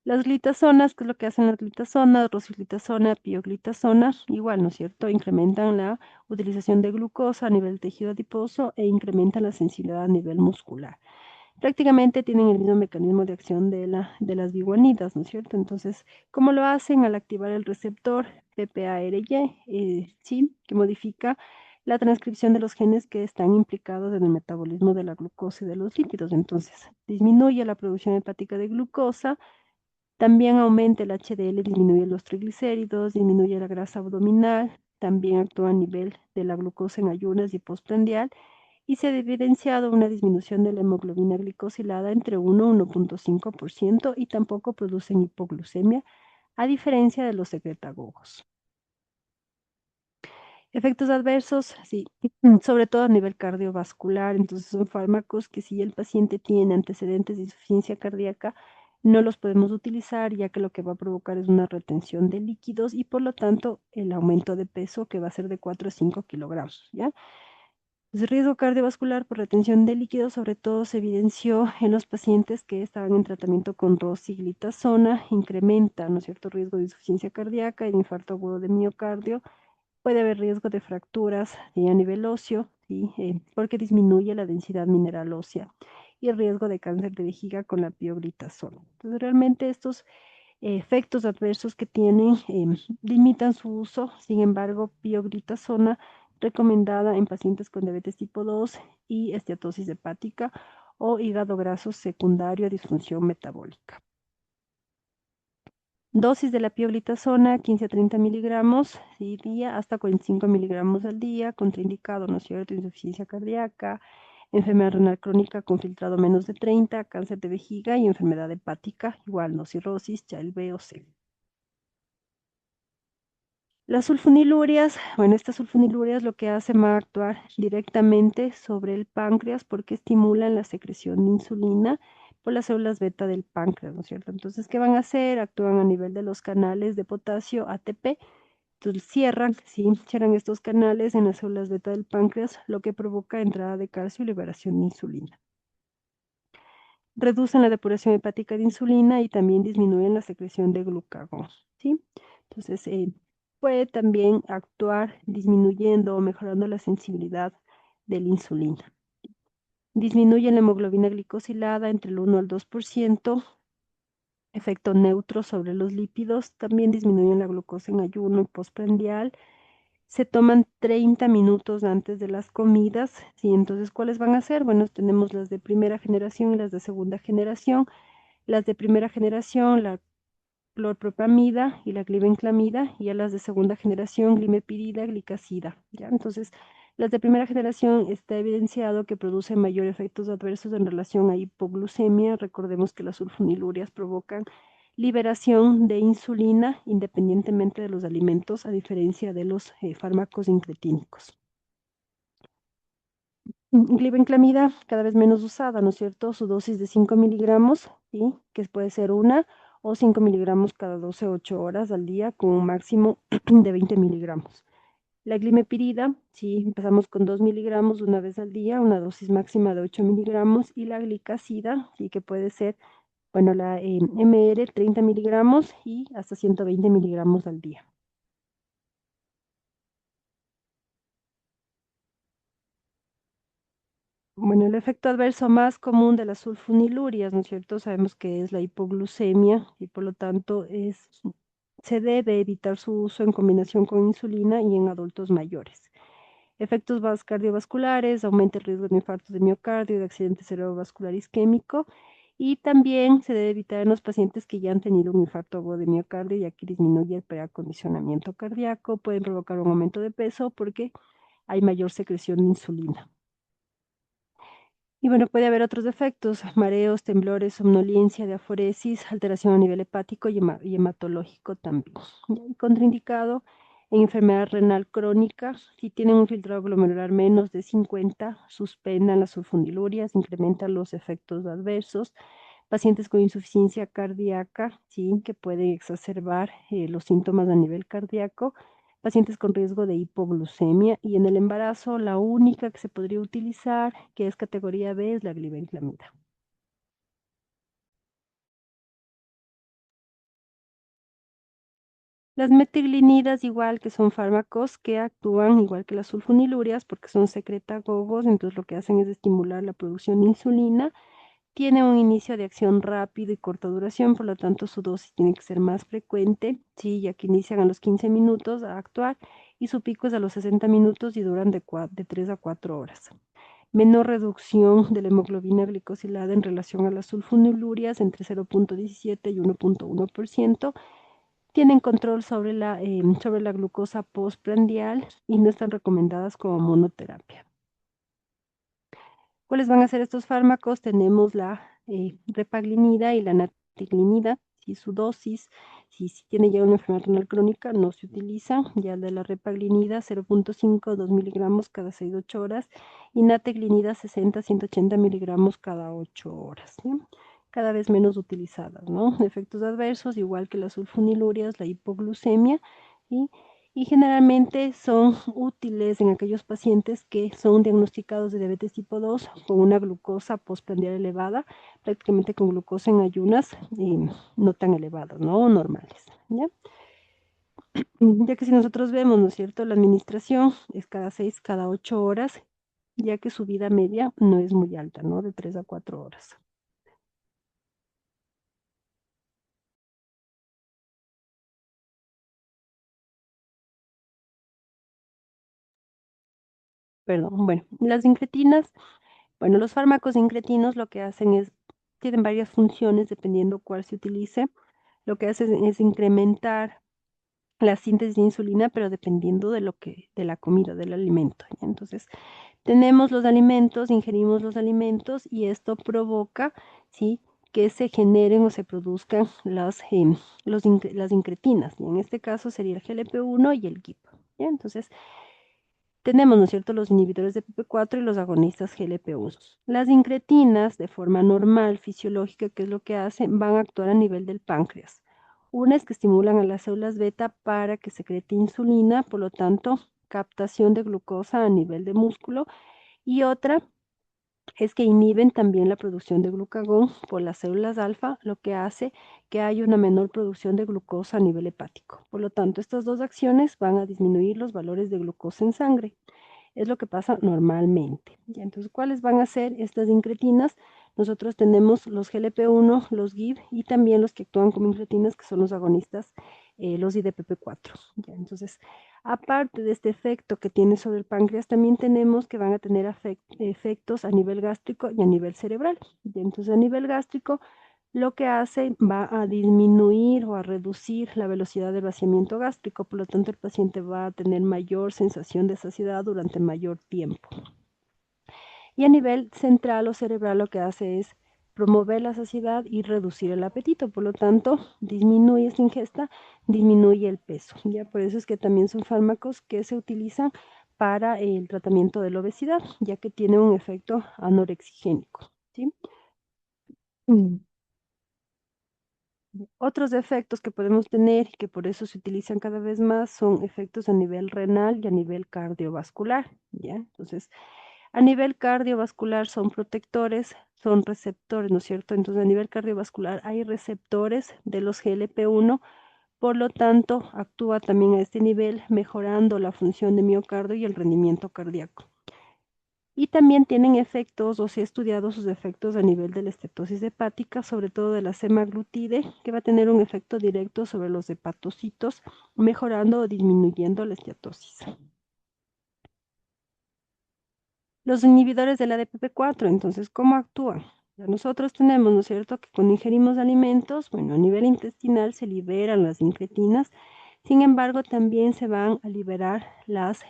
[SPEAKER 1] Las glitazonas, ¿qué es lo que hacen las glitazonas? Rosiglitazona, pioglitazona, igual, ¿no es cierto? Incrementan la utilización de glucosa a nivel tejido adiposo e incrementan la sensibilidad a nivel muscular. Prácticamente tienen el mismo mecanismo de acción de las biguanidas, ¿no es cierto? Entonces, ¿cómo lo hacen? Al activar el receptor PPARY, sí, que modifica la transcripción de los genes que están implicados en el metabolismo de la glucosa y de los lípidos. Entonces, disminuye la producción hepática de glucosa. También aumenta el HDL, disminuye los triglicéridos, disminuye la grasa abdominal, también actúa a nivel de la glucosa en ayunas y postprandial, y se ha evidenciado una disminución de la hemoglobina glicosilada entre 1 y 1.5% y tampoco producen hipoglucemia, a diferencia de los secretagogos. Efectos adversos, sí, sobre todo a nivel cardiovascular. Entonces son fármacos que si el paciente tiene antecedentes de insuficiencia cardíaca, no los podemos utilizar, ya que lo que va a provocar es una retención de líquidos y por lo tanto el aumento de peso, que va a ser de 4 a 5 kilogramos, ¿ya? El riesgo cardiovascular por retención de líquidos sobre todo se evidenció en los pacientes que estaban en tratamiento con rosiglitazona, incrementa, ¿no es cierto?, riesgo de insuficiencia cardíaca y de infarto agudo de miocardio. Puede haber riesgo de fracturas a nivel óseo, ¿sí? Porque disminuye la densidad mineral ósea, y el riesgo de cáncer de vejiga con la pioglitazona. Entonces, realmente estos efectos adversos que tienen limitan su uso. Sin embargo, pioglitazona recomendada en pacientes con diabetes tipo 2 y esteatosis hepática o hígado graso secundario a disfunción metabólica. Dosis de la pioglitazona, 15 a 30 miligramos día, hasta 45 miligramos al día, contraindicado, ¿no es cierto?, insuficiencia cardíaca, enfermedad renal crónica con filtrado menos de 30, cáncer de vejiga y enfermedad hepática, igual, no cirrosis, CHELB o C. Las sulfonilurias, bueno, estas sulfonilurias lo que hacen va a actuar directamente sobre el páncreas porque estimulan la secreción de insulina por las células beta del páncreas, ¿no es cierto? Entonces, ¿qué van a hacer? Actúan a nivel de los canales de potasio ATP. Entonces, cierran estos canales en las células beta del páncreas, lo que provoca entrada de calcio y liberación de insulina. Reducen la depuración hepática de insulina y también disminuyen la secreción de glucagón, ¿sí? Entonces, puede también actuar disminuyendo o mejorando la sensibilidad de la insulina. Disminuye la hemoglobina glicosilada entre el 1 al 2%, efecto neutro sobre los lípidos. También disminuyen la glucosa en ayuno y postprandial. Se toman 30 minutos antes de las comidas, ¿sí? Entonces, ¿cuáles van a ser? Bueno, tenemos las de primera generación y las de segunda generación. Las de primera generación, la clorpropamida y la glibenclamida, y a las de segunda generación, glimepirida, glicacida, ¿ya? Entonces, las de primera generación está evidenciado que producen mayor efectos adversos en relación a hipoglucemia. Recordemos que las sulfonilurias provocan liberación de insulina independientemente de los alimentos, a diferencia de los fármacos incretínicos. Glibenclamida cada vez menos usada, ¿no es cierto? Su dosis de 5 miligramos, ¿sí?, que puede ser una o 5 miligramos cada 12 a 8 horas al día, con un máximo de 20 miligramos. La glimepirida, sí, empezamos con 2 miligramos una vez al día, una dosis máxima de 8 miligramos, y la glicacida, sí, que puede ser, bueno, la MR, 30 miligramos y hasta 120 miligramos al día. Bueno, el efecto adverso más común de las sulfonilurias, ¿no es cierto? Sabemos que es la hipoglucemia y por lo tanto se debe evitar su uso en combinación con insulina y en adultos mayores. Efectos cardiovasculares, aumenta el riesgo de infarto de miocardio, de accidente cerebrovascular isquémico y también se debe evitar en los pacientes que ya han tenido un infarto agudo de miocardio, ya que disminuye el preacondicionamiento cardíaco, pueden provocar un aumento de peso porque hay mayor secreción de insulina. Y bueno, puede haber otros efectos, mareos, temblores, somnolencia, diaforesis, alteración a nivel hepático y hematológico también. Y contraindicado en enfermedad renal crónica, si tienen un filtrado glomerular menos de 50, suspendan las sulfonilurias, incrementan los efectos adversos. Pacientes con insuficiencia cardíaca, ¿sí? Que pueden exacerbar los síntomas a nivel cardíaco, pacientes con riesgo de hipoglucemia y en el embarazo la única que se podría utilizar, que es categoría B, es la glibenclamida. Las metiglinidas igual que son fármacos que actúan igual que las sulfonilurias porque son secretagogos, entonces lo que hacen es estimular la producción de insulina. Tiene un inicio de acción rápido y corta duración, por lo tanto su dosis tiene que ser más frecuente, ¿sí? Ya que inician a los 15 minutos a actuar y su pico es a los 60 minutos y duran de 3 a 4 horas. Menor reducción de la hemoglobina glicosilada en relación a las sulfonilurias entre 0.17 y 1.1%. Tienen control sobre la glucosa postprandial y no están recomendadas como monoterapia. ¿Cuáles van a ser estos fármacos? Tenemos la repaglinida y la natiglinida. Si su dosis, si tiene ya una enfermedad renal crónica, no se utiliza. Ya de la repaglinida, 0.5, 2 miligramos cada 6-8 horas. Y nateglinida, 60, 180 miligramos cada 8 horas. ¿Sí? Cada vez menos utilizadas, ¿no? Efectos adversos, igual que las sulfonilurias, la hipoglucemia, ¿sí? Y generalmente son útiles en aquellos pacientes que son diagnosticados de diabetes tipo 2 con una glucosa postprandial elevada, prácticamente con glucosa en ayunas no tan elevadas, ¿no? Normales, ¿ya? Ya que si nosotros vemos, ¿no es cierto? La administración es cada 6, cada 8 horas, ya que su vida media no es muy alta, ¿no? De 3 a 4 horas. Perdón, bueno, las incretinas, bueno, los fármacos incretinos lo que hacen es, tienen varias funciones dependiendo cuál se utilice. Lo que hacen es incrementar la síntesis de insulina, pero dependiendo de la comida, del alimento. ¿Ya? Entonces, tenemos los alimentos, ingerimos los alimentos y esto provoca, ¿sí? Que se generen o se produzcan las incretinas. Y en este caso sería el GLP-1 y el GIP. ¿Ya? Entonces, tenemos, ¿no es cierto?, los inhibidores de PP4 y los agonistas GLP-1. Las incretinas, de forma normal, fisiológica, ¿qué es lo que hacen? Van a actuar a nivel del páncreas. Una es que estimulan a las células beta para que secrete insulina, por lo tanto, captación de glucosa a nivel de músculo. Y otra es que inhiben también la producción de glucagón por las células alfa, lo que hace que haya una menor producción de glucosa a nivel hepático. Por lo tanto, estas dos acciones van a disminuir los valores de glucosa en sangre. Es lo que pasa normalmente. ¿Ya? Entonces, ¿cuáles van a ser estas incretinas? Nosotros tenemos los GLP-1, los GIB y también los que actúan como incretinas, que son los agonistas, los IDPP4. ¿Ya? Entonces, aparte de este efecto que tiene sobre el páncreas, también tenemos que van a tener efectos a nivel gástrico y a nivel cerebral. ¿Ya? Entonces, a nivel gástrico, lo que hace va a disminuir o a reducir la velocidad del vaciamiento gástrico, por lo tanto el paciente va a tener mayor sensación de saciedad durante mayor tiempo. Y a nivel central o cerebral lo que hace es promover la saciedad y reducir el apetito, por lo tanto disminuye esta ingesta, disminuye el peso. ¿Ya? Por eso es que también son fármacos que se utilizan para el tratamiento de la obesidad, ya que tiene un efecto anorexigénico. ¿Sí? Otros efectos que podemos tener y que por eso se utilizan cada vez más son efectos a nivel renal y a nivel cardiovascular, ¿ya? Entonces, a nivel cardiovascular son protectores, son receptores, ¿no es cierto? Entonces, a nivel cardiovascular hay receptores de los GLP-1, por lo tanto, actúa también a este nivel, mejorando la función de miocardio y el rendimiento cardíaco. Y también tienen efectos, o se ha estudiado sus efectos a nivel de la estetosis hepática, sobre todo de la semaglutide, que va a tener un efecto directo sobre los hepatocitos, mejorando o disminuyendo la esteatosis. Los inhibidores de la DPP4, entonces, ¿cómo actúan? Ya nosotros tenemos, ¿no es cierto?, que cuando ingerimos alimentos, bueno, a nivel intestinal se liberan las incretinas, sin embargo, también se van a liberar las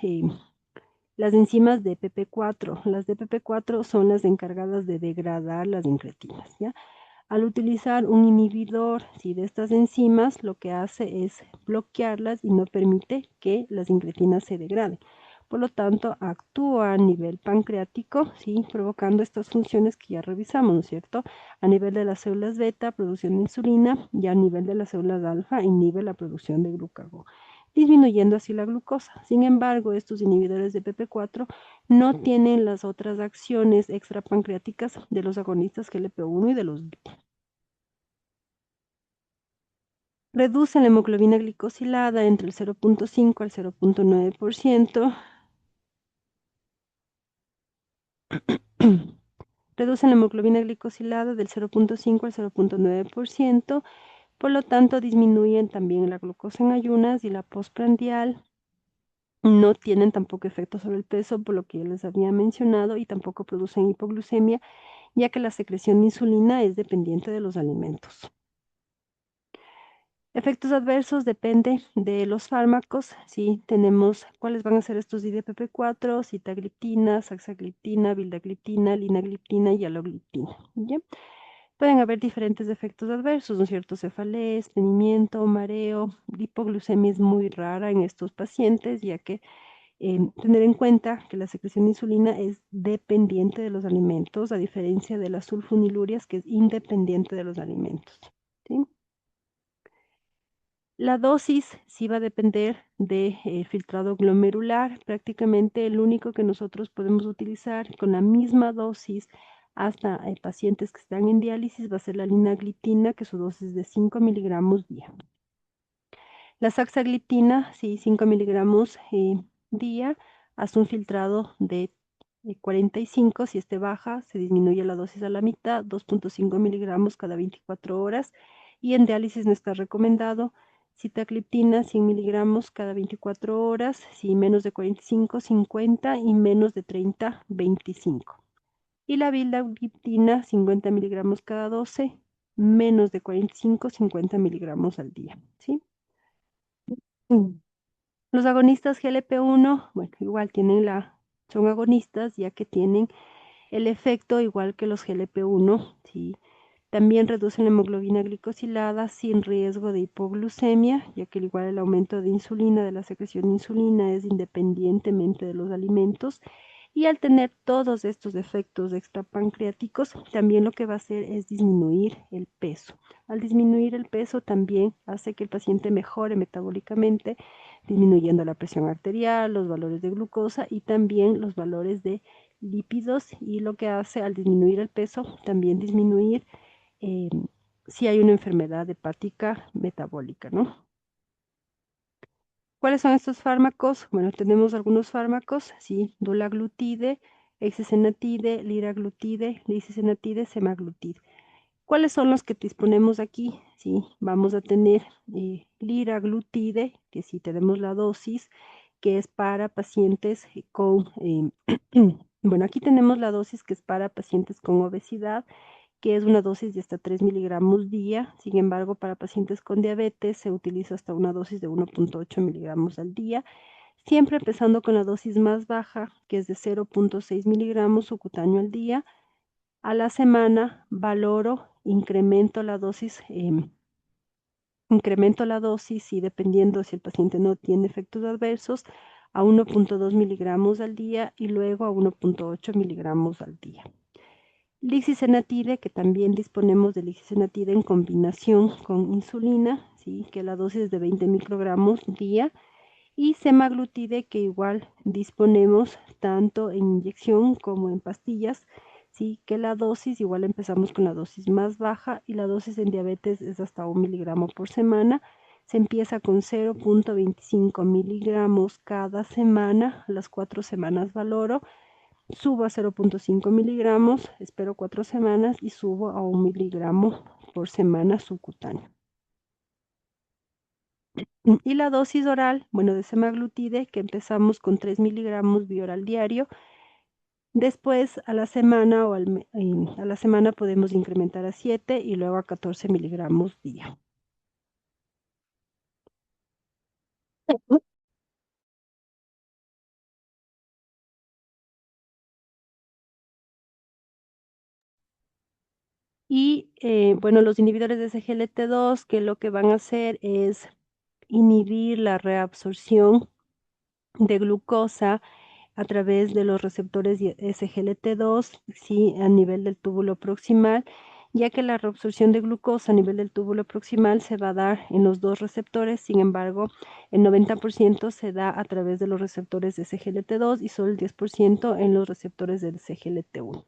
[SPEAKER 1] enzimas de PP4. Las de PP4 son las encargadas de degradar las incretinas, ¿ya? Al utilizar un inhibidor, ¿sí?, de estas enzimas, lo que hace es bloquearlas y no permite que las incretinas se degraden. Por lo tanto, actúa a nivel pancreático, ¿sí?, provocando estas funciones que ya revisamos, ¿no es cierto? A nivel de las células beta, producción de insulina, y a nivel de las células alfa, inhibe la producción de glucagón, disminuyendo así la glucosa. Sin embargo, estos inhibidores de PP4 no tienen las otras acciones extrapancreáticas de los agonistas GLP-1 y de los GLP. Reducen la hemoglobina glicosilada entre el 0.5 al 0.9%. Reducen la hemoglobina glicosilada del 0.5 al 0.9%. Por lo tanto, disminuyen también la glucosa en ayunas y la postprandial. No tienen tampoco efecto sobre el peso, por lo que ya les había mencionado, y tampoco producen hipoglucemia, ya que la secreción de insulina es dependiente de los alimentos. Efectos adversos depende de los fármacos. Sí, tenemos cuáles van a ser estos IDPP4, sitagliptina, saxagliptina, vildagliptina, linagliptina y alogliptina. ¿Ya? Pueden haber diferentes efectos adversos, ¿no es cierto? Cefalea, estreñimiento, mareo. La hipoglucemia es muy rara en estos pacientes, ya que tener en cuenta que la secreción de insulina es dependiente de los alimentos, a diferencia de las sulfonilurias, que es independiente de los alimentos, ¿sí? La dosis sí va a depender del filtrado glomerular. Prácticamente el único que nosotros podemos utilizar con la misma dosis hasta pacientes que están en diálisis va a ser la linagliptina, que su dosis es de 5 miligramos día. La saxagliptina, sí, 5 miligramos día, hasta un filtrado de 45. Si este baja, se disminuye la dosis a la mitad, 2.5 miligramos cada 24 horas. Y en diálisis no está recomendado. Sitagliptina, 100 miligramos cada 24 horas, si menos de 45, 50, y menos de 30, 25. Y la vildagliptina, 50 miligramos cada 12, menos de 45, 50 miligramos al día, ¿sí? Los agonistas GLP-1, bueno, igual son agonistas, ya que tienen el efecto igual que los GLP-1, ¿sí? También reducen la hemoglobina glicosilada sin riesgo de hipoglucemia, ya que igual el aumento de insulina, de la secreción de insulina, es independientemente de los alimentos. Y al tener todos estos efectos extrapancreáticos, también lo que va a hacer es disminuir el peso. Al disminuir el peso también hace que el paciente mejore metabólicamente, disminuyendo la presión arterial, los valores de glucosa y también los valores de lípidos, y lo que hace al disminuir el peso, también disminuir si hay una enfermedad hepática metabólica, ¿no? ¿Cuáles son estos fármacos? Bueno, tenemos algunos fármacos, sí, dulaglutide, exenatide, liraglutide, lissenatide, semaglutide. ¿Cuáles son los que disponemos aquí? Sí, vamos a tener liraglutide, que sí tenemos la dosis, que es para pacientes con, bueno, aquí tenemos la dosis que es para pacientes con obesidad, que es una dosis de hasta 3 miligramos día. Sin embargo, para pacientes con diabetes se utiliza hasta una dosis de 1.8 miligramos al día, siempre empezando con la dosis más baja, que es de 0.6 miligramos subcutáneo al día. A la semana valoro, incremento la dosis y, dependiendo si el paciente no tiene efectos adversos, a 1.2 miligramos al día y luego a 1.8 miligramos al día. Lixisenatide, que también disponemos de lixisenatide en combinación con insulina, ¿sí?, que la dosis es de 20 microgramos día. Y semaglutide, que igual disponemos tanto en inyección como en pastillas, ¿sí?, que la dosis, igual empezamos con la dosis más baja, y la dosis en diabetes es hasta 1 miligramo por semana. Se empieza con 0.25 miligramos cada semana, a las 4 semanas valoro, subo a 0.5 miligramos, espero 4 semanas y subo a 1 miligramo por semana subcutáneo. Y la dosis oral, bueno, de semaglutide, que empezamos con 3 miligramos bioral diario. Después, a la semana a la semana podemos incrementar a 7 y luego a 14 miligramos día. Y bueno, los inhibidores de SGLT2, que lo que van a hacer es inhibir la reabsorción de glucosa a través de los receptores SGLT2, ¿sí? A nivel del túbulo proximal, ya que la reabsorción de glucosa a nivel del túbulo proximal se va a dar en los dos receptores. Sin embargo, el 90% se da a través de los receptores de SGLT2 y solo el 10% en los receptores del SGLT1.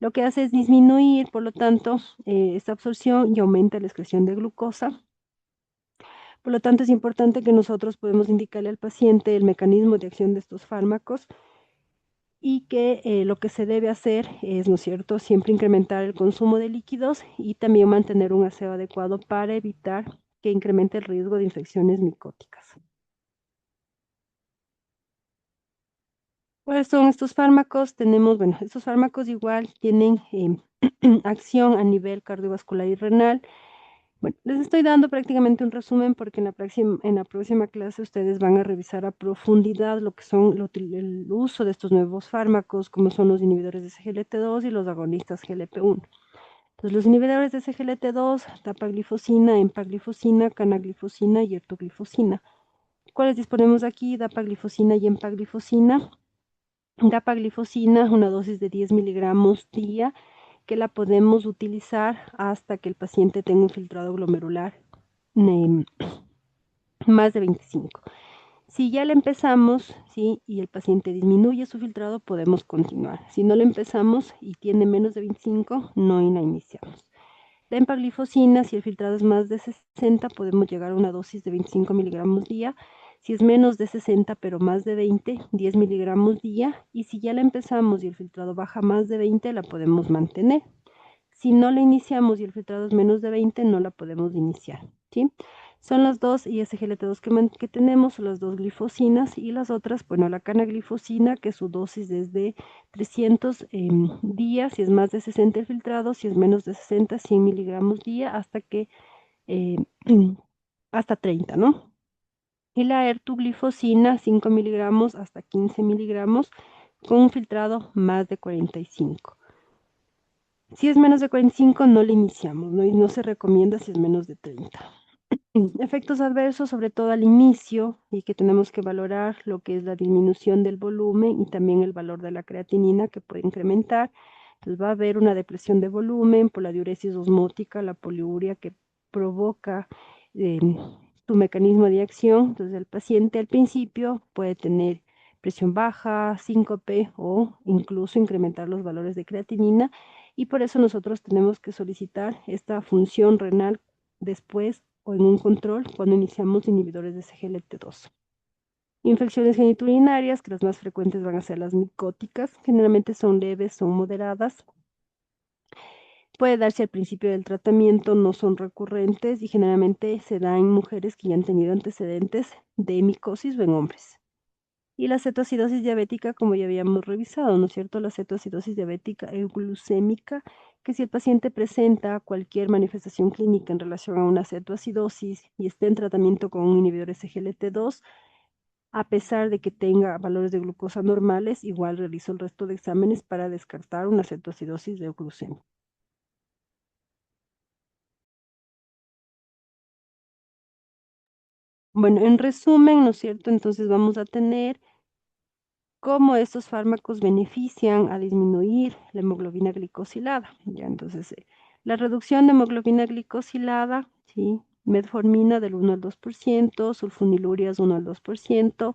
[SPEAKER 1] Lo que hace es disminuir, por lo tanto, esta absorción y aumenta la excreción de glucosa. Por lo tanto, es importante que nosotros podemos indicarle al paciente el mecanismo de acción de estos fármacos y que lo que se debe hacer es, ¿no es cierto?, siempre incrementar el consumo de líquidos y también mantener un aseo adecuado para evitar que incremente el riesgo de infecciones micóticas. ¿Cuáles son estos fármacos? Tenemos, bueno, estos fármacos igual tienen acción a nivel cardiovascular y renal. Bueno, les estoy dando prácticamente un resumen porque en la próxima clase ustedes van a revisar a profundidad lo que son el uso de estos nuevos fármacos, como son los inhibidores de SGLT2 y los agonistas GLP-1. Entonces, los inhibidores de SGLT2, dapaglifosina, empaglifosina, canaglifosina y ertuglifosina. ¿Cuáles disponemos aquí? Dapaglifosina y empaglifosina. Dapaglifosina, una dosis de 10 miligramos día, que la podemos utilizar hasta que el paciente tenga un filtrado glomerular más de 25. Si ya le empezamos, ¿sí?, y el paciente disminuye su filtrado, podemos continuar. Si no le empezamos y tiene menos de 25, no la iniciamos. La empaglifosina, si el filtrado es más de 60, podemos llegar a una dosis de 25 miligramos día. Si es menos de 60, pero más de 20, 10 miligramos día. Y si ya la empezamos y el filtrado baja más de 20, la podemos mantener. Si no la iniciamos y el filtrado es menos de 20, no la podemos iniciar, ¿sí? Son las dos ISGLT2 que tenemos, las dos glifosinas y las otras, bueno, la canaglifosina, que su dosis es de 300 días, si es más de 60 el filtrado, si es menos de 60, 100 miligramos día, hasta 30, ¿no? Y la ertuglifosina, 5 miligramos hasta 15 miligramos, con un filtrado más de 45. Si es menos de 45, no le iniciamos, ¿no? Y no se recomienda si es menos de 30. Efectos adversos, sobre todo al inicio, y que tenemos que valorar lo que es la disminución del volumen y también el valor de la creatinina, que puede incrementar. Entonces va a haber una depresión de volumen por la diuresis osmótica, la poliuria que provoca su mecanismo de acción. Entonces el paciente al principio puede tener presión baja, síncope o incluso incrementar los valores de creatinina, y por eso nosotros tenemos que solicitar esta función renal después o en un control cuando iniciamos inhibidores de SGLT2. Infecciones genitourinarias, que las más frecuentes van a ser las micóticas, generalmente son leves, son moderadas. Puede darse al principio del tratamiento, no son recurrentes y generalmente se da en mujeres que ya han tenido antecedentes de micosis o en hombres. Y la cetoacidosis diabética, como ya habíamos revisado, ¿no es cierto? La cetoacidosis diabética euglucémica, que si el paciente presenta cualquier manifestación clínica en relación a una cetoacidosis y esté en tratamiento con un inhibidor SGLT2, a pesar de que tenga valores de glucosa normales, igual realizo el resto de exámenes para descartar una cetoacidosis de euglucemia. Bueno, en resumen, ¿no es cierto? Entonces vamos a tener cómo estos fármacos benefician a disminuir la hemoglobina glicosilada. ¿Ya? Entonces, la reducción de hemoglobina glicosilada, ¿sí? Metformina del 1 al 2%, sulfonilurias 1 al 2%,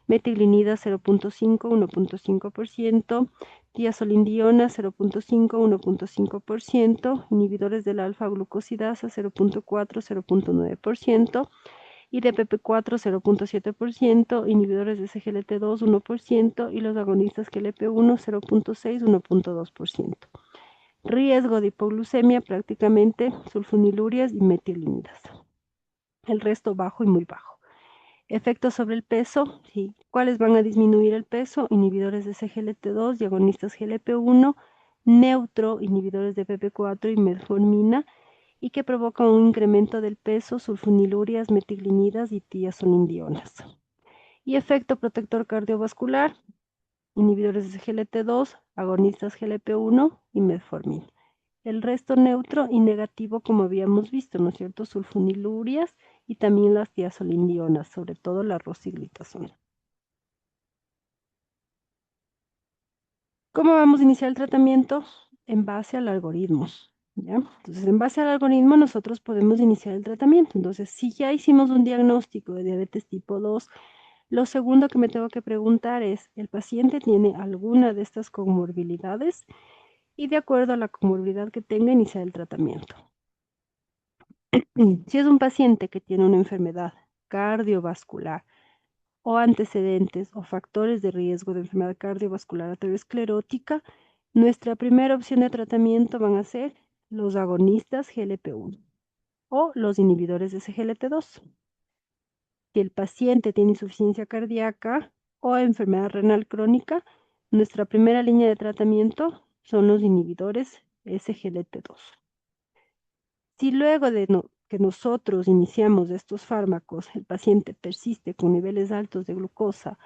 [SPEAKER 1] metiglinida 0.5, 1.5%, tiazolindiona 0.5, 1.5%, inhibidores de la alfa-glucosidasa 0.4, 0.9%, y de PP4 0.7%, inhibidores de SGLT2 1% y los agonistas GLP1 0.6, 1.2%. Riesgo de hipoglucemia prácticamente sulfonilurias y metilinidas. El resto bajo y muy bajo. Efectos sobre el peso, ¿sí? ¿Cuáles van a disminuir el peso? Inhibidores de SGLT2 y agonistas GLP1, neutro, inhibidores de PP4 y metformina, y que provocan un incremento del peso, sulfonilurias, metilinidas y tiazolindionas. Y efecto protector cardiovascular, inhibidores de GLT2, agonistas GLP1 y metformina. El resto neutro y negativo, como habíamos visto, ¿no es cierto? Sulfonilurias y también las tiazolindionas, sobre todo la rosiglitazona. ¿Cómo vamos a iniciar el tratamiento? En base al algoritmo, ¿ya? Entonces, en base al algoritmo nosotros podemos iniciar el tratamiento. Entonces, si ya hicimos un diagnóstico de diabetes tipo 2, lo segundo que me tengo que preguntar es, ¿el paciente tiene alguna de estas comorbilidades? Y de acuerdo a la comorbilidad que tenga, iniciar el tratamiento. Si es un paciente que tiene una enfermedad cardiovascular o antecedentes o factores de riesgo de enfermedad cardiovascular aterosclerótica, nuestra primera opción de tratamiento van a ser los agonistas GLP1 o los inhibidores de SGLT2. Si el paciente tiene insuficiencia cardíaca o enfermedad renal crónica, nuestra primera línea de tratamiento son los inhibidores SGLT2. Si luego de que nosotros iniciamos estos fármacos, el paciente persiste con niveles altos de glucosa,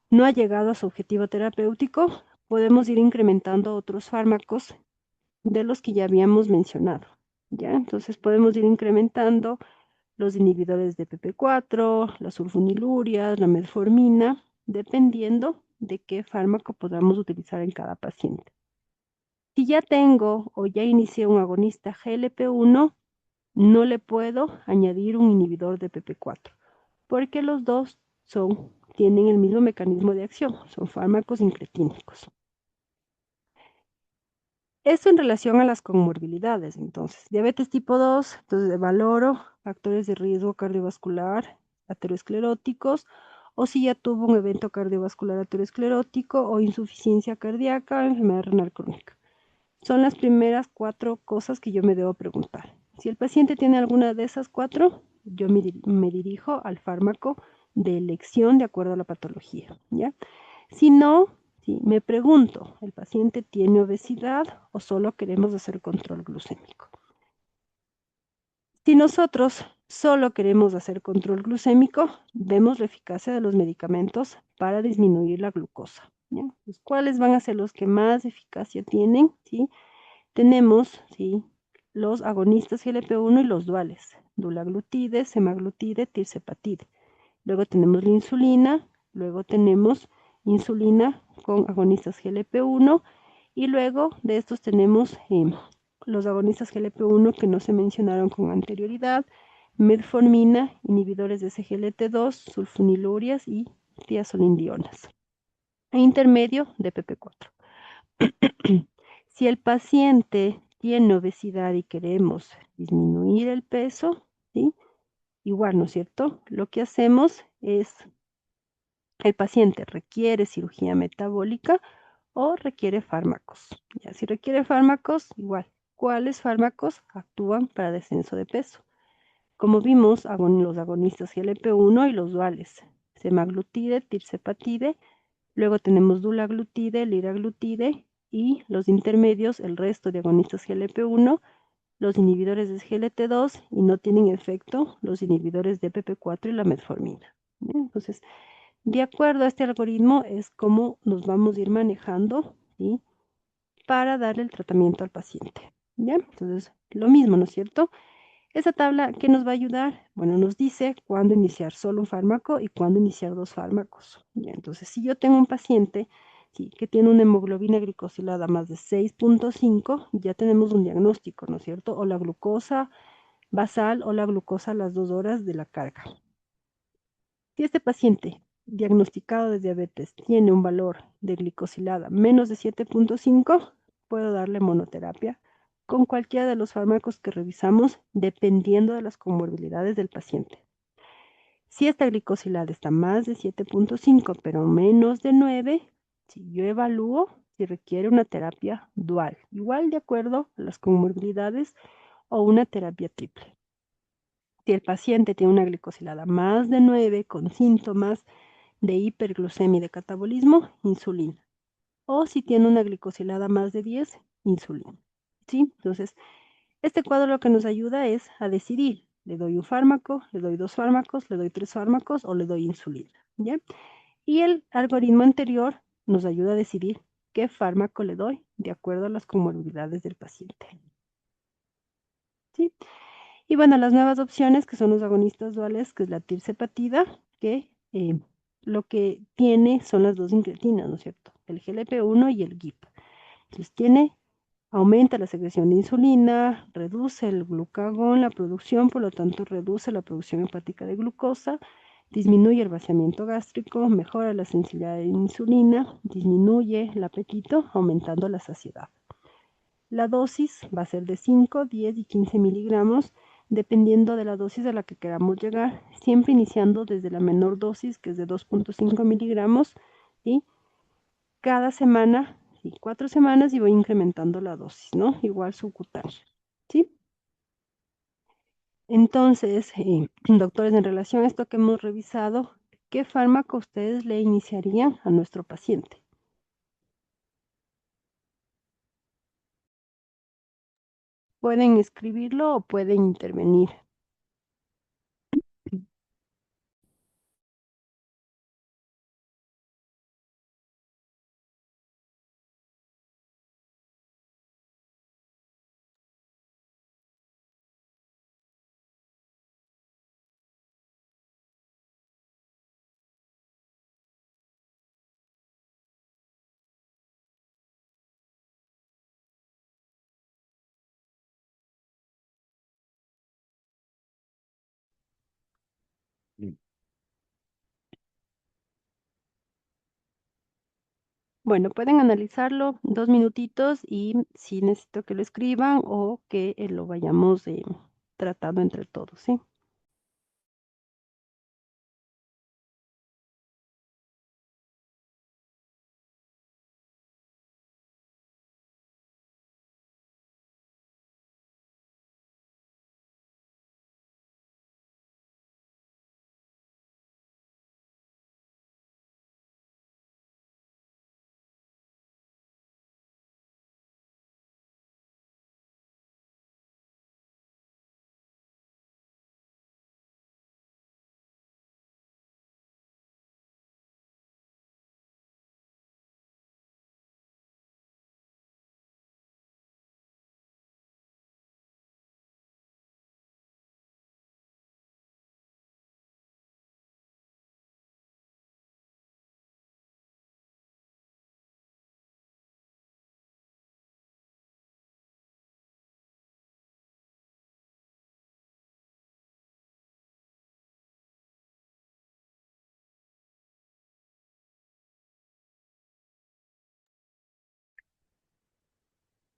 [SPEAKER 1] no ha llegado a su objetivo terapéutico, podemos ir incrementando otros fármacos de los que ya habíamos mencionado, ¿ya? Entonces podemos ir incrementando los inhibidores de PP4, las sulfonilurias, la metformina, dependiendo de qué fármaco podamos utilizar en cada paciente. Si ya tengo o ya inicié un agonista GLP1, no le puedo añadir un inhibidor de PP4, porque los dos tienen el mismo mecanismo de acción, son fármacos incretínicos. Esto en relación a las comorbilidades, entonces, diabetes tipo 2, entonces valoro factores de riesgo cardiovascular ateroscleróticos, o si ya tuvo un evento cardiovascular aterosclerótico o insuficiencia cardíaca, enfermedad renal crónica. Son las primeras 4 cosas que yo me debo preguntar. Si el paciente tiene alguna de esas 4, yo me dirijo al fármaco de elección de acuerdo a la patología, ¿ya? Si no, me pregunto, ¿el paciente tiene obesidad o solo queremos hacer control glucémico? Si nosotros solo queremos hacer control glucémico, vemos la eficacia de los medicamentos para disminuir la glucosa, ¿ya? Pues, ¿cuáles van a ser los que más eficacia tienen? ¿Sí? Tenemos, ¿sí?, los agonistas GLP1 y los duales, dulaglutide, semaglutide, tirzepatide. Luego tenemos la insulina, luego tenemos insulina con agonistas GLP1 y luego de estos tenemos los agonistas GLP1 que no se mencionaron con anterioridad, metformina, inhibidores de SGLT2, sulfonilurias y tiazolindionas. E intermedio de PP4. Si el paciente tiene obesidad y queremos disminuir el peso, ¿sí?, igual, ¿no es cierto? Lo que hacemos es, el paciente requiere cirugía metabólica o requiere fármacos. Ya, si requiere fármacos, igual, ¿cuáles fármacos actúan para descenso de peso? Como vimos, los agonistas GLP1 y los duales, semaglutide, tirzepatide, luego tenemos dulaglutide, liraglutide y los intermedios, el resto de agonistas GLP1, los inhibidores de SGLT2 y no tienen efecto los inhibidores de PP4 y la metformina. ¿Bien? Entonces, de acuerdo a este algoritmo es como nos vamos a ir manejando, ¿sí?, para darle el tratamiento al paciente. ¿Ya? Entonces, lo mismo, ¿no es cierto? Esa tabla, ¿qué nos va a ayudar? Bueno, nos dice cuándo iniciar solo un fármaco y cuándo iniciar 2 fármacos. ¿Ya? Entonces, si yo tengo un paciente, sí, que tiene una hemoglobina glicosilada más de 6.5, ya tenemos un diagnóstico, ¿no es cierto? O la glucosa basal o la glucosa a las 2 horas de la carga. Si este paciente diagnosticado de diabetes tiene un valor de glicosilada menos de 7.5, puedo darle monoterapia con cualquiera de los fármacos que revisamos dependiendo de las comorbilidades del paciente. Si esta glicosilada está más de 7.5, pero menos de 9, si yo evalúo si requiere una terapia dual, igual de acuerdo a las comorbilidades o una terapia triple. Si el paciente tiene una glicosilada más de 9 con síntomas de hiperglucemia y de catabolismo, insulina. O si tiene una glicosilada más de 10, insulina. ¿Sí? Entonces, este cuadro lo que nos ayuda es a decidir, le doy un fármaco, le doy 2 fármacos, le doy 3 fármacos o le doy insulina. ¿Ya? Y el algoritmo anterior nos ayuda a decidir qué fármaco le doy de acuerdo a las comorbilidades del paciente. ¿Sí? Y bueno, las nuevas opciones que son los agonistas duales, que es la tirzepatida, que lo que tiene son las dos incretinas, ¿no es cierto? El GLP-1 y el GIP. Entonces aumenta la secreción de insulina, reduce el glucagón, la producción, por lo tanto reduce la producción hepática de glucosa, disminuye el vaciamiento gástrico, mejora la sensibilidad de la insulina, disminuye el apetito, aumentando la saciedad. La dosis va a ser de 5, 10 y 15 miligramos, dependiendo de la dosis a la que queramos llegar, siempre iniciando desde la menor dosis, que es de 2.5 miligramos, y cada semana, 4 semanas, y voy incrementando la dosis, ¿no? Igual subcutánea, ¿sí? Entonces, doctores, en relación a esto que hemos revisado, ¿qué fármaco ustedes le iniciarían a nuestro paciente? Pueden escribirlo o pueden intervenir. Bueno, pueden analizarlo 2 minutitos y si necesito que lo escriban o que lo vayamos tratando entre todos, ¿sí?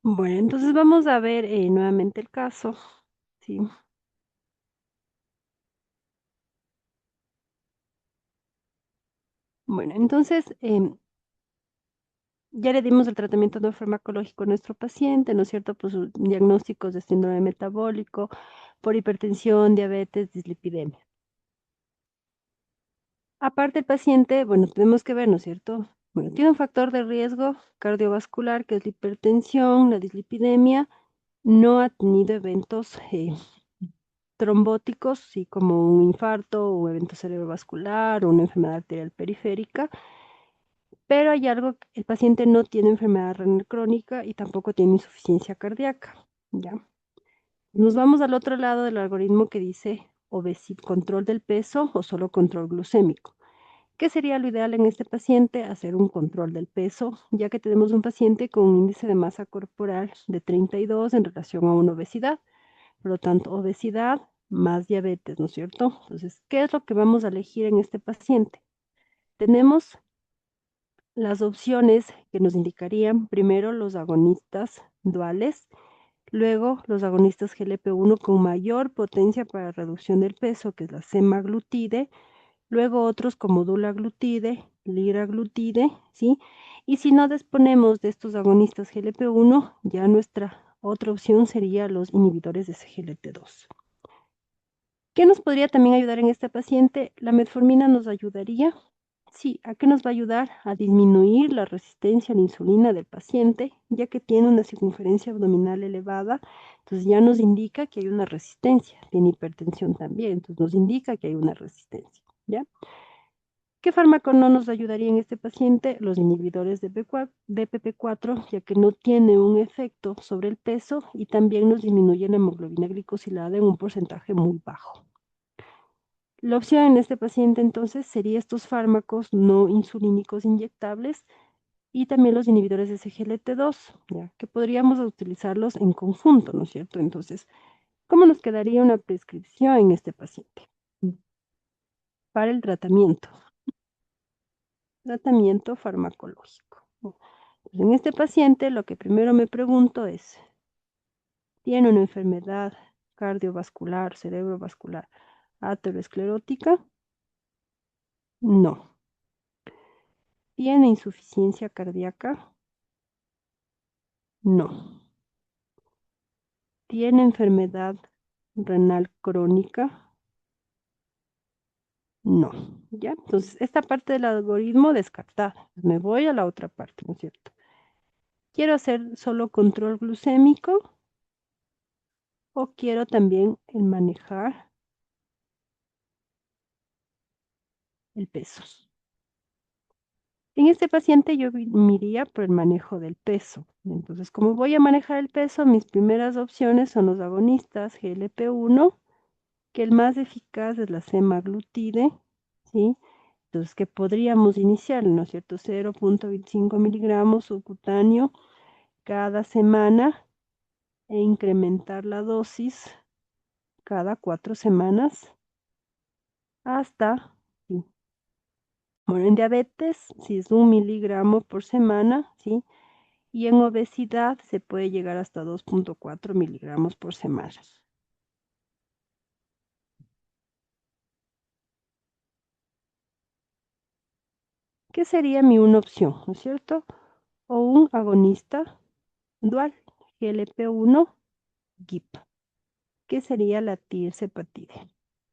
[SPEAKER 1] Bueno, entonces vamos a ver nuevamente el caso, ¿sí? Bueno, entonces ya le dimos el tratamiento no farmacológico a nuestro paciente, ¿no es cierto? Pues sus diagnósticos de síndrome metabólico, por hipertensión, diabetes, dislipidemia. Aparte el paciente, bueno, tenemos que ver, ¿no es cierto? Bueno, tiene un factor de riesgo cardiovascular que es la hipertensión, la dislipidemia, no ha tenido eventos trombóticos, sí, como un infarto o evento cerebrovascular o una enfermedad arterial periférica, pero hay algo, el paciente no tiene enfermedad renal crónica y tampoco tiene insuficiencia cardíaca, ¿ya? Nos vamos al otro lado del algoritmo que dice obesidad, control del peso o solo control glucémico. ¿Qué sería lo ideal en este paciente? Hacer un control del peso, ya que tenemos un paciente con un índice de masa corporal de 32 en relación a una obesidad. Por lo tanto, obesidad más diabetes, ¿no es cierto? Entonces, ¿qué es lo que vamos a elegir en este paciente? Tenemos las opciones que nos indicarían primero los agonistas duales, Luego, los agonistas GLP-1 con mayor potencia para reducción del peso, que es la semaglutide. Luego otros como dulaglutide, liraglutide, ¿sí? Y si no disponemos de estos agonistas GLP-1, ya nuestra otra opción sería los inhibidores de SGLT2. ¿Qué nos podría también ayudar en este paciente? La metformina nos ayudaría. Sí, ¿a qué nos va a ayudar? A disminuir la resistencia a la insulina del paciente, ya que tiene una circunferencia abdominal elevada, entonces ya nos indica que hay una resistencia. Tiene hipertensión también, entonces nos indica que hay una resistencia, ¿ya? ¿Qué fármaco no nos ayudaría en este paciente? Los inhibidores de DPP4, ya que no tiene un efecto sobre el peso y también nos disminuye la hemoglobina glicosilada en un porcentaje muy bajo. La opción en este paciente entonces sería estos fármacos no insulínicos inyectables y también los inhibidores de SGLT2, ya que podríamos utilizarlos en conjunto, ¿no es cierto? Entonces, ¿cómo nos quedaría una prescripción en este paciente? Para el tratamiento farmacológico. En este paciente lo que primero me pregunto es, ¿tiene una enfermedad cardiovascular, cerebrovascular, aterosclerótica? No. ¿Tiene insuficiencia cardíaca? No. ¿Tiene enfermedad renal crónica? No. ¿Ya? Entonces, esta parte del algoritmo descartada. Me voy a la otra parte, ¿no es cierto? ¿Quiero hacer solo control glucémico o quiero también el manejar el peso? En este paciente yo miraría por el manejo del peso. Entonces, como voy a manejar el peso, mis primeras opciones son los agonistas GLP-1, que el más eficaz es la semaglutide, ¿sí? Entonces, que podríamos iniciar, ¿no es cierto? 0.25 miligramos subcutáneo cada semana e incrementar la dosis cada 4 semanas hasta, sí. Bueno, en diabetes, si es 1 miligramo por semana, ¿sí? Y en obesidad se puede llegar hasta 2.4 miligramos por semana. ¿Qué sería mi una opción, no es cierto? O un agonista dual, GLP-1, GIP, que sería la tirzepatide.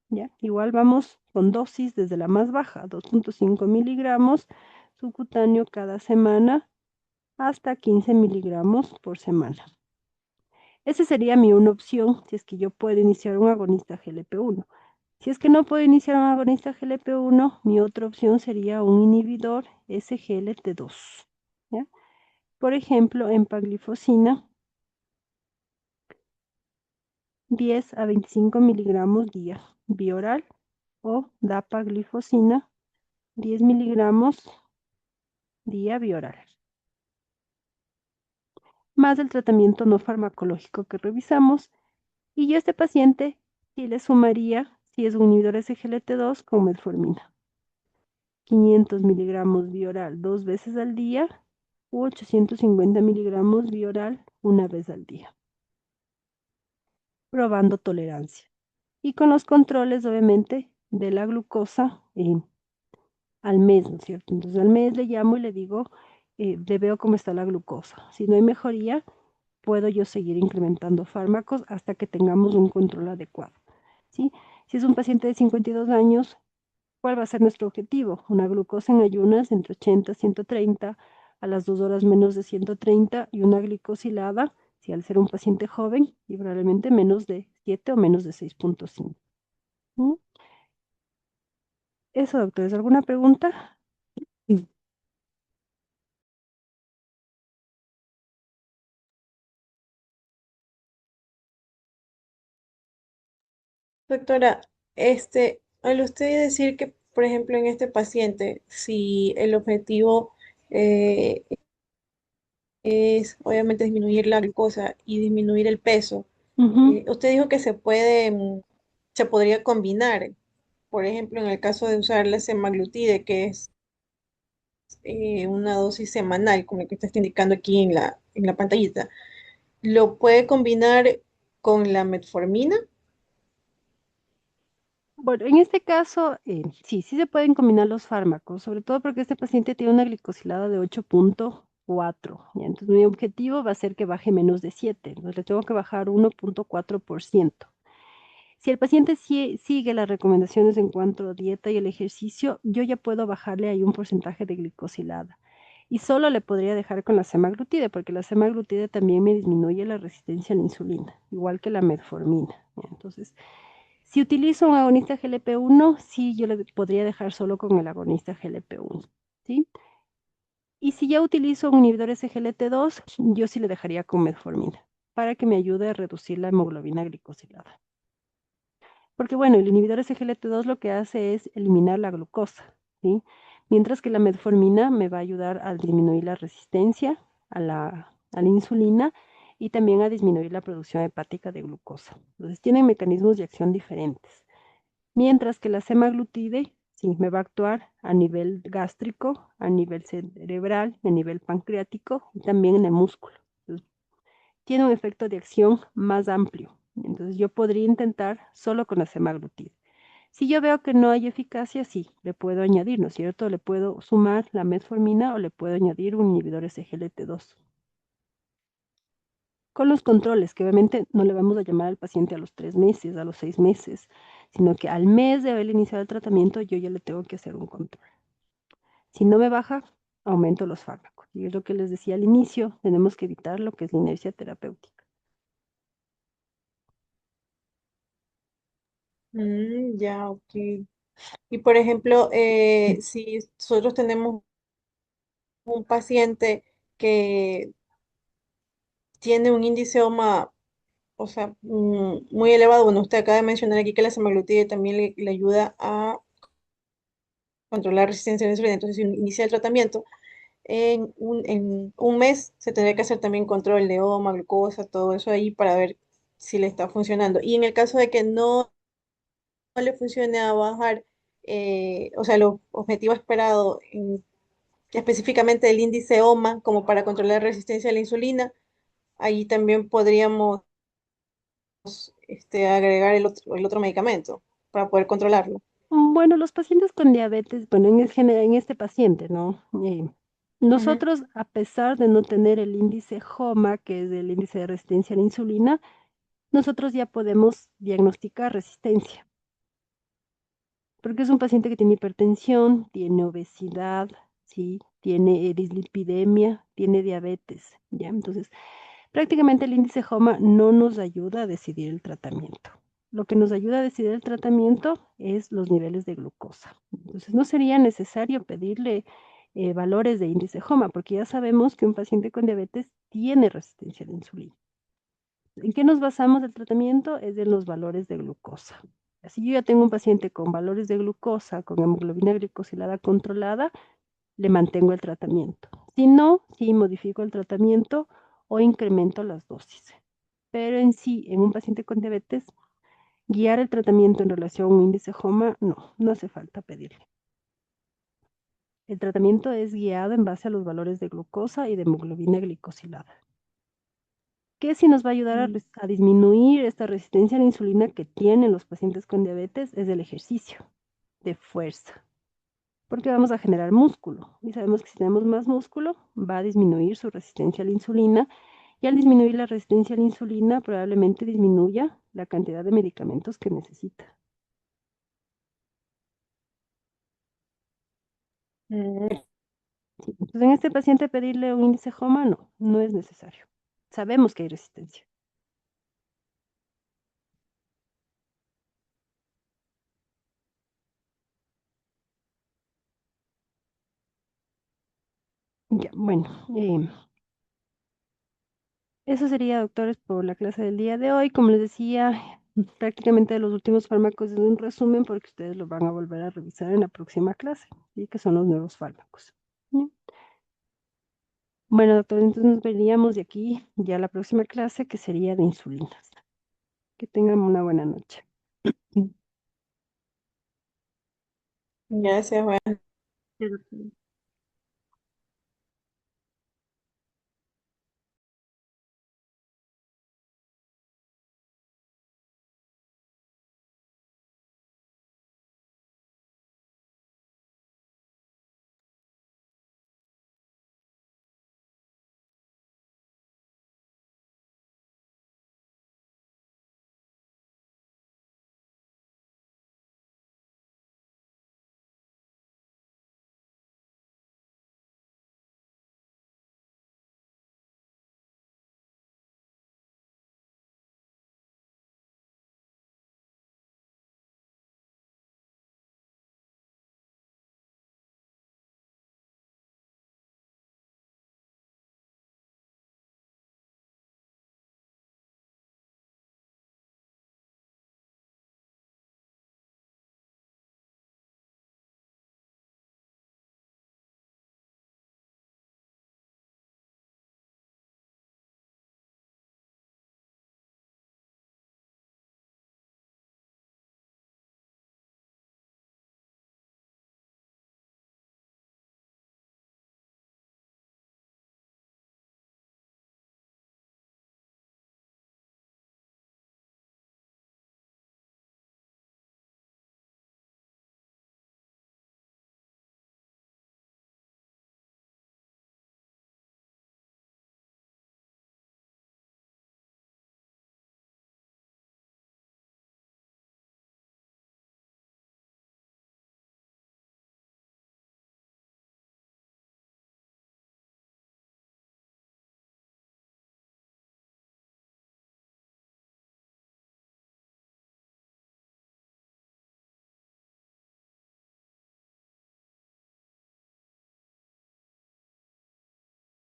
[SPEAKER 1] ¿Ya? Igual vamos con dosis desde la más baja, 2.5 miligramos subcutáneo cada semana, hasta 15 miligramos por semana. Esa sería mi una opción, si es que yo puedo iniciar un agonista GLP-1. Si es que no puedo iniciar un agonista GLP-1, mi otra opción sería un inhibidor SGLT2. ¿Ya? Por ejemplo, empaglifosina, 10 a 25 miligramos día bioral, o dapaglifosina, 10 miligramos día bioral. Más el tratamiento no farmacológico que revisamos. Y yo a este paciente sí le sumaría, si es un inhibidor SGLT2, con metformina. 500 miligramos bioral 2 veces al día u 850 miligramos bioral una vez al día. Probando tolerancia. Y con los controles, obviamente, de la glucosa al mes, ¿no es cierto? Entonces al mes le llamo y le digo, le veo cómo está la glucosa. Si no hay mejoría, puedo yo seguir incrementando fármacos hasta que tengamos un control adecuado, ¿sí? Si es un paciente de 52 años, ¿cuál va a ser nuestro objetivo? Una glucosa en ayunas entre 80 y 130, a las 2 horas menos de 130 y una glicosilada, si al ser un paciente joven, y probablemente menos de 7 o menos de 6.5. ¿Mm? Eso, doctores, ¿alguna pregunta? Sí.
[SPEAKER 4] Doctora, al usted decir que, por ejemplo, en este paciente, si el objetivo eh, es obviamente disminuir la glucosa y disminuir el peso,
[SPEAKER 1] Ujú,
[SPEAKER 4] usted dijo que se podría combinar, por ejemplo, en el caso de usar la semaglutide, que es una dosis semanal, como la que usted está indicando aquí en la pantallita. ¿lo puede combinar con la metformina?
[SPEAKER 1] Bueno, en este caso, sí, sí se pueden combinar los fármacos, sobre todo porque este paciente tiene una glicosilada de 8.4. ¿Ya? Entonces, mi objetivo va a ser que baje menos de 7. Entonces, le tengo que bajar 1.4%. Si el paciente sigue las recomendaciones en cuanto a dieta y el ejercicio, yo ya puedo bajarle ahí un porcentaje de glicosilada. Y solo le podría dejar con la semaglutide, porque la semaglutide también me disminuye la resistencia a la insulina, igual que la metformina. ¿Ya? Entonces, si utilizo un agonista GLP-1, sí, yo le podría dejar solo con el agonista GLP-1, ¿sí? Y si ya utilizo un inhibidor SGLT2, yo sí le dejaría con metformina, para que me ayude a reducir la hemoglobina glicosilada. Porque bueno, el inhibidor SGLT2 lo que hace es eliminar la glucosa, ¿sí? Mientras que la metformina me va a ayudar a disminuir la resistencia a la insulina y también a disminuir la producción hepática de glucosa. Entonces tienen mecanismos de acción diferentes. Mientras que la semaglutide, sí, me va a actuar a nivel gástrico, a nivel cerebral, a nivel pancreático y también en el músculo. Entonces, tiene un efecto de acción más amplio. Entonces yo podría intentar solo con la semaglutide. Si yo veo que no hay eficacia, sí, le puedo añadir, ¿no es cierto? Le puedo sumar la metformina o le puedo añadir un inhibidor SGLT2. Con los controles, que obviamente no le vamos a llamar al paciente a los 3 meses, a los 6 meses, sino que al mes de haber iniciado el tratamiento yo ya le tengo que hacer un control. Si no me baja, aumento los fármacos. Y es lo que les decía al inicio, tenemos que evitar lo que es la inercia terapéutica.
[SPEAKER 4] Ya, ok. Y por ejemplo, si nosotros tenemos un paciente que tiene un índice OMA, o sea, muy elevado, bueno, usted acaba de mencionar aquí que la semaglutide también le ayuda a controlar la resistencia a la insulina, entonces si inicia el tratamiento, en un mes se tendría que hacer también control de OMA, glucosa, todo eso ahí para ver si le está funcionando. Y en el caso de que no le funcione a bajar, o sea, el objetivo esperado, específicamente el índice OMA, como para controlar la resistencia a la insulina, ahí también podríamos agregar el otro medicamento para poder controlarlo.
[SPEAKER 1] Bueno, los pacientes con diabetes, bueno, en este paciente, ¿no?
[SPEAKER 4] Ujú.
[SPEAKER 1] Nosotros, a pesar de no tener el índice HOMA, que es el índice de resistencia a la insulina, nosotros ya podemos diagnosticar resistencia, porque es un paciente que tiene hipertensión, tiene obesidad, ¿sí? Tiene dislipidemia, tiene diabetes, ¿ya? Entonces, prácticamente el índice HOMA no nos ayuda a decidir el tratamiento. Lo que nos ayuda a decidir el tratamiento es los niveles de glucosa. Entonces, no sería necesario pedirle valores de índice HOMA, porque ya sabemos que un paciente con diabetes tiene resistencia a la insulina. ¿En qué nos basamos el tratamiento? Es en los valores de glucosa. Si yo ya tengo un paciente con valores de glucosa, con hemoglobina glicosilada controlada, le mantengo el tratamiento. Si no, sí modifico el tratamiento o incremento las dosis. Pero en sí, en un paciente con diabetes, guiar el tratamiento en relación a un índice HOMA, no hace falta pedirle. El tratamiento es guiado en base a los valores de glucosa y de hemoglobina glicosilada. ¿Qué sí nos va a ayudar
[SPEAKER 4] Mm.
[SPEAKER 1] a disminuir esta resistencia a la insulina que tienen los pacientes con diabetes? Es el ejercicio de fuerza, porque vamos a generar músculo. Y sabemos que si tenemos más músculo, va a disminuir su resistencia a la insulina. Y al disminuir la resistencia a la insulina, probablemente disminuya la cantidad de medicamentos que necesita.
[SPEAKER 4] Mm.
[SPEAKER 1] Sí, entonces, en este paciente pedirle un índice HOMA, no es necesario. Sabemos que hay resistencia. Ya, bueno, eso sería, doctores, por la clase del día de hoy. Como les decía, prácticamente de los últimos fármacos es un resumen porque ustedes lo van a volver a revisar en la próxima clase, ¿sí? Que son los nuevos fármacos. ¿Sí? Bueno, doctor, entonces nos veríamos de aquí ya la próxima clase que sería de insulinas. Que tengan una buena noche.
[SPEAKER 4] Gracias,
[SPEAKER 1] Sí, doctor.